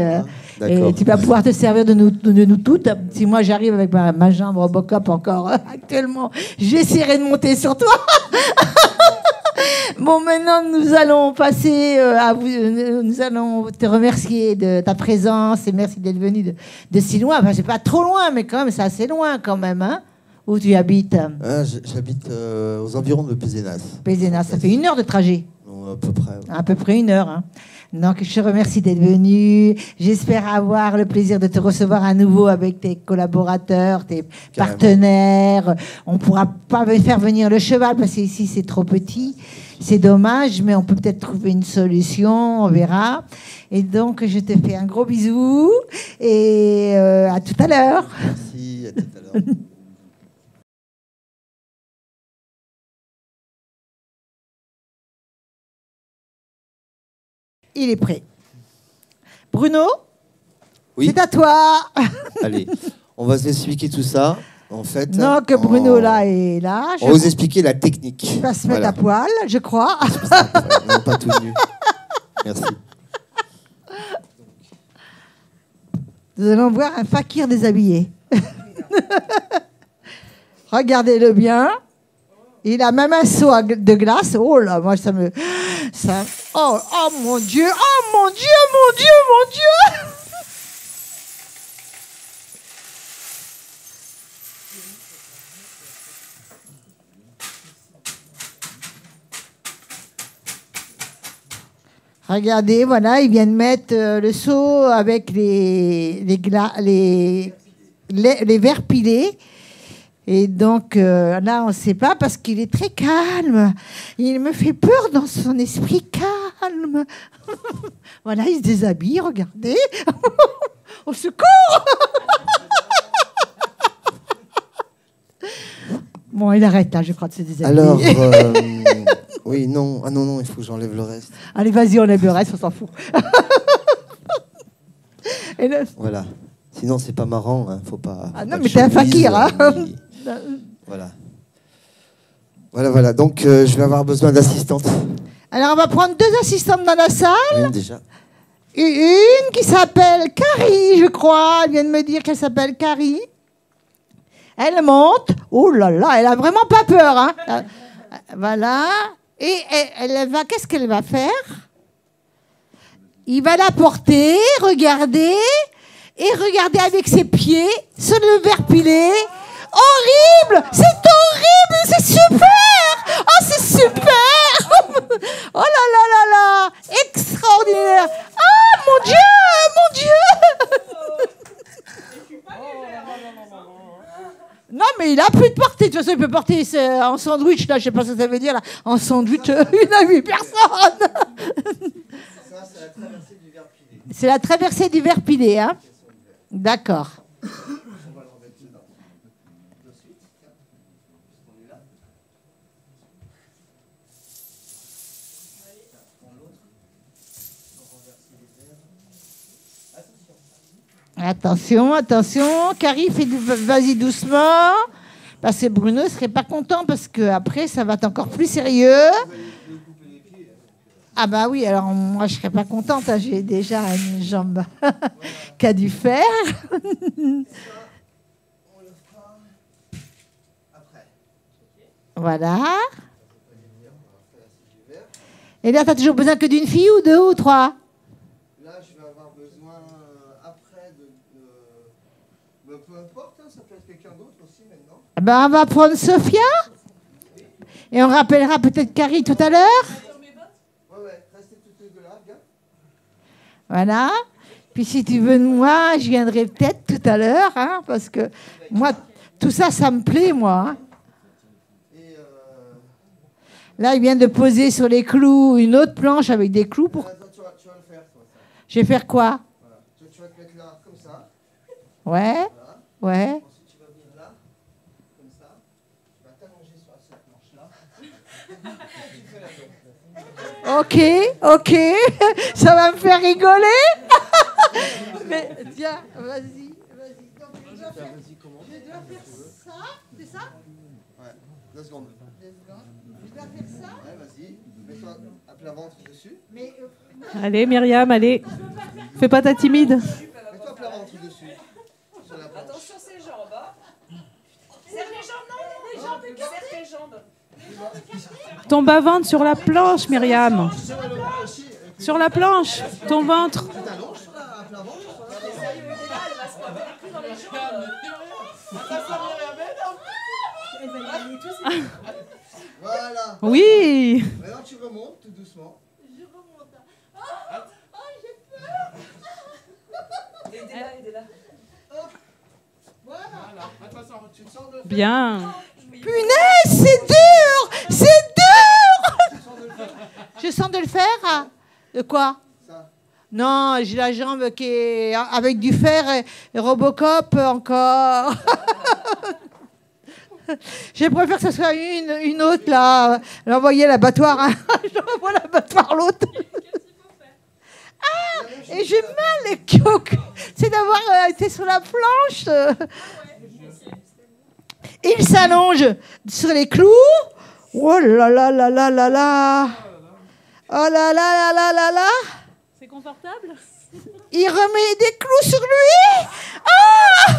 Et tu vas pouvoir te servir de nous toutes. Si moi j'arrive avec ma jambe Robocop encore actuellement, j'essaierai de monter sur toi. Bon, maintenant, nous allons passer à vous. Nous allons te remercier de ta présence et merci d'être venu de si loin. Enfin, c'est pas trop loin, mais quand même, c'est assez loin quand même. Hein, où tu habites? J'habite aux environs de Pézenas. Pézenas, ça fait 1 heure de trajet. À peu près. Ouais. À peu près 1 heure. Hein. Donc, je te remercie d'être venu. J'espère avoir le plaisir de te recevoir à nouveau avec tes collaborateurs, tes partenaires. On ne pourra pas faire venir le cheval parce qu'ici, c'est trop petit. C'est dommage, mais on peut peut-être trouver une solution. On verra. Et donc, je te fais un gros bisou. Et à tout à l'heure. Merci, à tout à l'heure. Il est prêt. Bruno, oui. C'est à toi. Allez, on va vous expliquer tout ça. En fait, non, que Bruno là est là. On va vous expliquer la technique. Il va se mettre à poil, je crois. Non, pas tout nu. Merci. Nous allons voir un fakir déshabillé. Regardez-le bien. Il a même un seau de glace. Oh là, moi, ça me... Oh mon Dieu, oh mon Dieu, mon Dieu, mon Dieu. Regardez, voilà, il vient de mettre le seau avec les verres pilés. Et donc, là, on ne sait pas parce qu'il est très calme. Il me fait peur dans son esprit calme. Voilà, il se déshabille, regardez. Au secours. Bon, il arrête là, je crois, de se déshabiller. Alors, oui, non. Ah non, il faut que j'enlève le reste. Allez, vas-y, enlève le reste, on s'en fout. Et là... Voilà. Sinon, c'est pas marrant, hein. Faut pas. Ah non, mais t'es un fakir, hein. Voilà. Donc, je vais avoir besoin d'assistantes. Alors, on va prendre 2 assistantes dans la salle. Une déjà. Une qui s'appelle Carrie, je crois. Elle vient de me dire qu'elle s'appelle Carrie. Elle monte. Oh là là, elle a vraiment pas peur, hein. Voilà. Et elle va. Qu'est-ce qu'elle va faire? Il va la porter, regarder. Et regarder avec ses pieds sur le verre pilé. Horrible! C'est horrible! C'est super! Oh, c'est super! il a plus de portée. De toute façon, il peut porter en sandwich, là, je sais pas ce que ça veut dire, là. En sandwich, une à 8 personnes. Ça, c'est la traversée du verre pilé. C'est la traversée du verre pilé, hein. D'accord. On va le remettre dedans. De suite. On est là. Prends l'autre. On renverse les verres. Attention, attention. Carrie, vas-y doucement. Parce que Bruno ne serait pas content parce qu'après, ça va être encore plus sérieux. Ah bah oui, alors moi, je ne serais pas contente. Hein, j'ai déjà une jambe qui a du fer. Voilà. Et là, tu as toujours besoin que d'une fille ou deux ou trois? Là, je vais avoir besoin après de... peu importe, hein, ça peut être quelqu'un d'autre aussi maintenant. Ben, on va prendre Sophia. Et on rappellera peut-être Carrie tout à l'heure. Ouais, restez toutes les deux là, bien. Voilà. Puis si tu veux, moi, je viendrai peut-être tout à l'heure, hein, parce que moi, tout ça, ça me plaît, moi. Hein. Là, il vient de poser sur les clous une autre planche avec des clous pour... Tu vas le faire, toi. Je vais faire quoi? Voilà. Tu vas te mettre là, comme ça. Ouais, voilà. ouais. Ensuite, tu vas venir là, comme ça. Tu vas t'allonger sur cette planche-là. Ok, ça va me faire rigoler. Mais tiens, vas-y. Donc, je dois faire ça, c'est ça? Ouais, 2 secondes. Je dois faire ça? Ouais, vas-y. Mets-toi à plat ventre dessus. Mais, Allez, Myriam, allez. Fais pas ta timide. Mets-toi à plat ventre dessus. Sur la planche. Attention ses jambes, hein. Serre les jambes, non, les jambes, serre tes jambes. Ton bas-ventre sur la planche, Myriam. Sur la planche, ton ventre. Tu t'allonges sur la plat ventre. Voilà. Oui. Maintenant tu remontes tout doucement. je remonte. Oh, j'ai peur. Aidez-la. Voilà. De toute façon, tu te sens de le faire. Bien. Punaise, c'est dur. C'est dur. Je sens de le faire. De quoi? Ça. Non, j'ai la jambe qui est avec du fer et Robocop encore. Je préfère que ce soit une autre, là. L'envoyer l'abattoir. Hein. J'envoie l'abattoir l'autre. Ah, et j'ai mal c'est d'avoir été sur la planche. Il s'allonge sur les clous. Oh là là là là là là. Oh là là là là là là. C'est confortable? Il remet des clous sur lui. Ah.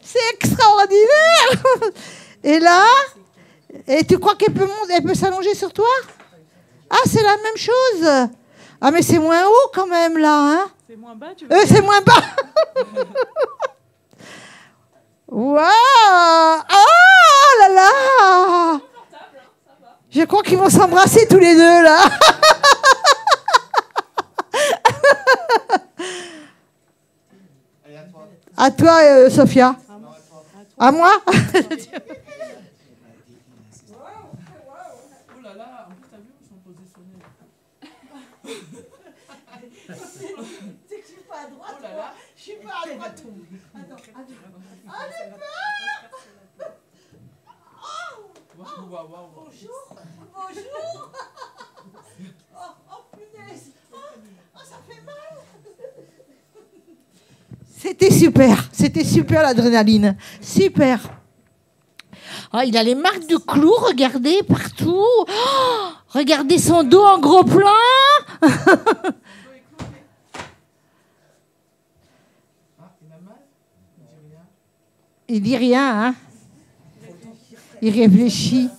C'est extraordinaire. Et là, et tu crois qu'elle peut monter, elle peut s'allonger sur toi? Ah, c'est la même chose. Ah, mais c'est moins haut quand même là, hein? C'est moins bas, tu veux? C'est moins bas. Waouh! Oh là là! Je crois qu'ils vont s'embrasser tous les deux là. Allez, à toi. À toi, Sophia. À moi? Oh là là, en plus, t'as vu où ils sont positionnés? C'est que je suis pas à droite. Oh là là. Je suis pas à droite. Attends. Ah, j'ai peur. Bonjour. Bonjour. Oh, punaise. Oh, ça fait mal. C'était super l'adrénaline. Super. Oh, il a les marques de clous, regardez, partout. Oh, regardez son dos en gros plan. Il dit rien, hein. Il réfléchit.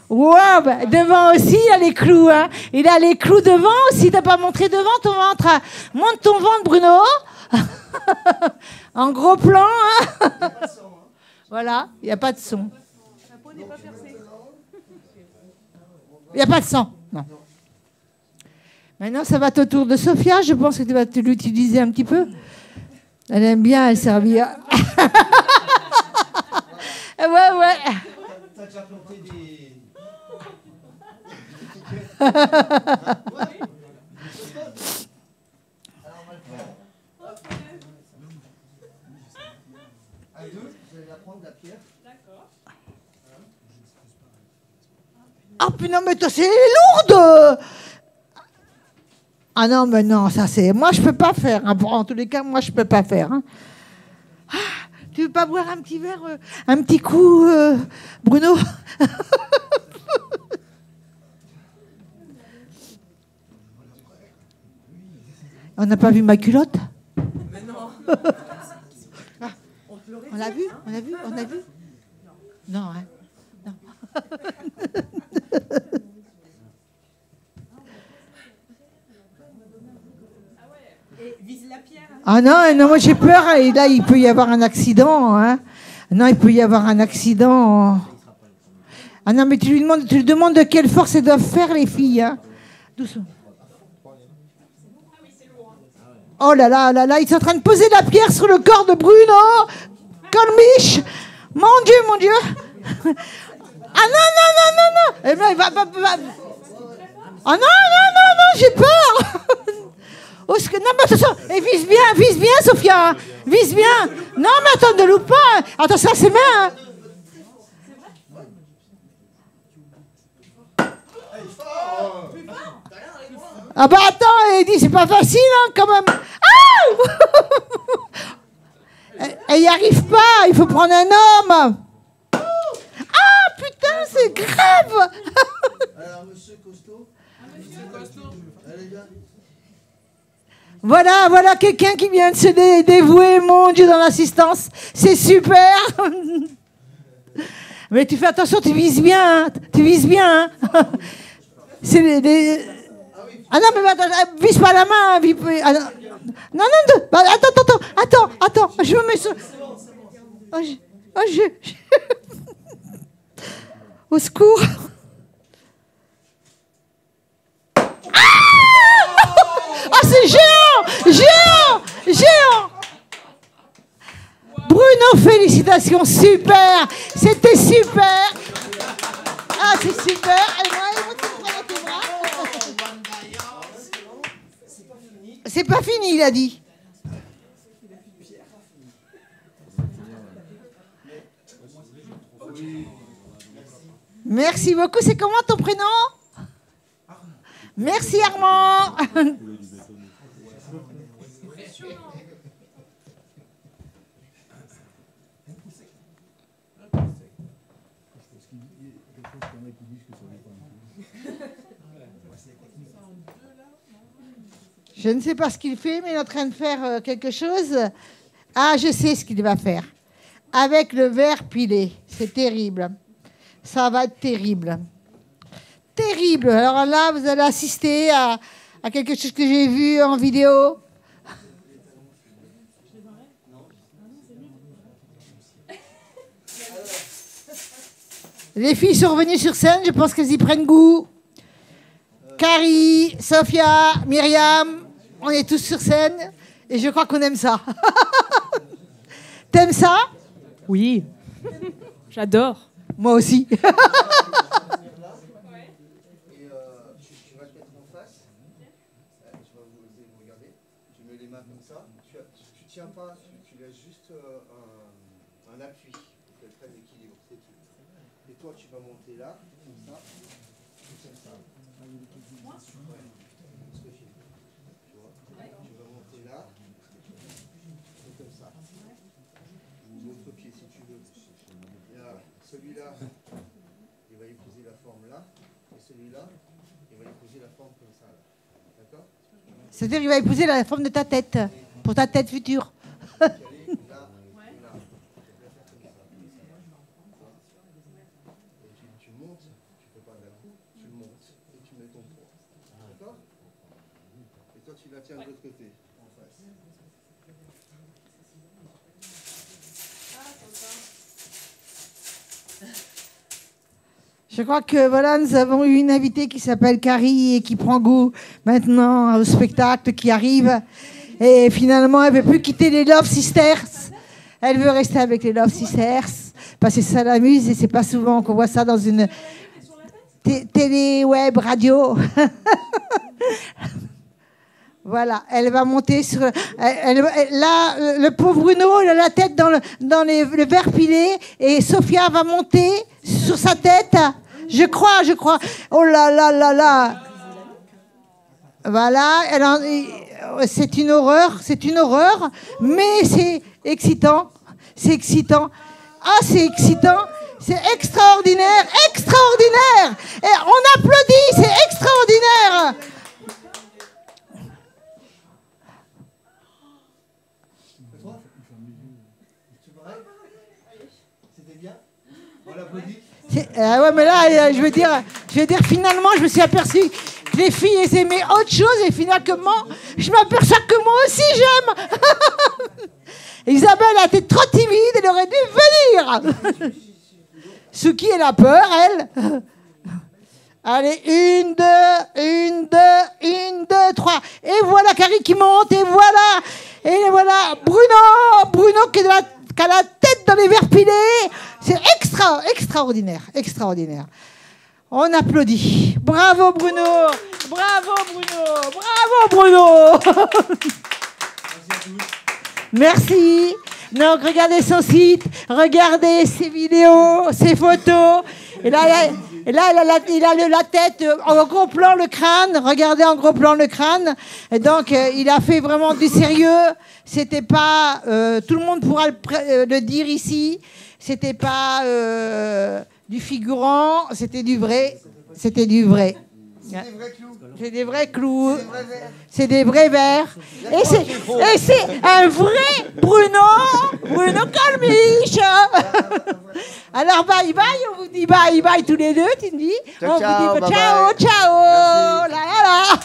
Wow, bah, devant aussi, il a les clous. Hein. Il a les clous devant aussi. T'as pas montré devant ton ventre. Monte ton ventre, Bruno. En gros plan. Hein. Voilà, il n'y a pas de son. La peau n'est pas percée. Il n'y a pas de sang. Non. Maintenant, ça va être au tour de Sophia. Je pense que tu vas l'utiliser un petit peu. Elle aime bien, elle servir. Ouais. T'as déjà planté des... À deux, vous allez la prendre, la pierre. D'accord. Ah putain, mais toi, c'est lourde. Ah non, mais non, ça c'est... Moi, je peux pas faire. Hein. En tous les cas, moi, je peux pas faire. Hein. Ah, tu veux pas boire un petit verre, un petit coup, Bruno? On n'a pas vu ma culotte? Mais non. Ah, on l'a vu? On a vu? Non, hein? Non. Et vise la pierre. Ah non, moi j'ai peur. Et là, il peut y avoir un accident. Hein. Non, il peut y avoir un accident. Ah non, mais tu lui demandes de quelle force elles doivent faire, les filles. Hein. Doucement. Oh là là, ils sont en train de poser la pierre sur le corps de Bruno. Colmiche. Mon Dieu. Ah non. Eh ben, il va. Ah non, j'ai peur. Oh, non, mais attention, et vise bien, Sophia. Vise bien. Non, mais attends, ne loupe pas. Attention à ses mains. Hein. Ah bah attends, Eddie, c'est pas facile, hein, quand même. Ah elle y arrive pas, il faut prendre un homme. Ah putain, c'est grave. Alors, monsieur Costaud. Allez, viens. Voilà quelqu'un qui vient de se dévouer, mon Dieu, dans l'assistance. C'est super. Mais tu fais attention, tu vises bien. Hein. C'est les... Ah non, mais attends, vise pas la main. Non, attends, je me mets sur... Au secours. Ah, c'est géant. Bruno, félicitations, super. C'était super. Ah, c'est super. Et moi, tu me prends dans tes bras. C'est pas fini, il a dit. Merci beaucoup. C'est comment ton prénom? Merci Armand. Je ne sais pas ce qu'il fait, mais il est en train de faire quelque chose. Ah, je sais ce qu'il va faire. Avec le verre pilé. C'est terrible. Ça va être terrible. Terrible. Alors là, vous allez assister à quelque chose que j'ai vu en vidéo. Les filles sont revenues sur scène. Je pense qu'elles y prennent goût. Carrie, Sophia, Myriam, on est tous sur scène. Et je crois qu'on aime ça. T'aimes ça? Oui. J'adore. Moi aussi. Et tu vas te mettre en face. Tu vas vous regarder. Tu mets les mains comme ça. Tu tiens pas, tu laisses juste un appui. Tu très équilibre, c'est tout. Et toi, tu vas monter là, comme ça. Comme ça. Moi? Ouais. Tu vas monter là. Et comme ça. L'autre pied, si tu veux. Celui-là, il va épouser la forme là, et celui-là, il va épouser la forme comme ça. D'accord? C'est-à-dire qu'il va épouser la forme de ta tête, pour ta tête future. Tu montes, tu fais pas d'un coup, tu montes et tu mets ton poids. D'accord? Et toi, tu la tiens de l'autre côté, en face. Je crois que voilà, nous avons eu une invitée qui s'appelle Carrie et qui prend goût maintenant au spectacle qui arrive. Et finalement, elle ne veut plus quitter les Love Sisters. Elle veut rester avec les Love Sisters. parce que ça l'amuse et c'est pas souvent qu'on voit ça dans une télé, web, radio. Voilà, elle va monter sur... là, le pauvre Bruno, il a la tête dans le verre pilé et Sophia va monter sur sa tête. Je crois. Oh là là là là. Voilà, c'est une horreur, mais c'est excitant. C'est excitant. Ah, c'est excitant. C'est extraordinaire. Et on applaudit, c'est extraordinaire. Ouais, mais là, je veux dire, finalement, je me suis aperçue que les filles, elles aimaient autre chose, et finalement, je m'aperçois que moi aussi, j'aime. Isabelle a été trop timide, elle aurait dû venir. Suki, elle a peur, elle. Allez, 1, 2, 3. Et voilà Carrie qui monte, et voilà Bruno qui a la tête dans les verres pilés. C'est extraordinaire. On applaudit. Bravo Bruno. Merci. Donc regardez son site, regardez ses vidéos, ses photos. Et là, il a la tête en gros plan, le crâne. Regardez en gros plan le crâne. Et donc, il a fait vraiment du sérieux. C'était pas... tout le monde pourra le dire ici. C'était pas du figurant. C'était du vrai. C'est des vrais clous. C'est des vrais verres. Et c'est un vrai Bruno Colmiche. Alors bye bye, on vous dit bye bye tous les deux, tu me dis. On vous dit ciao. La.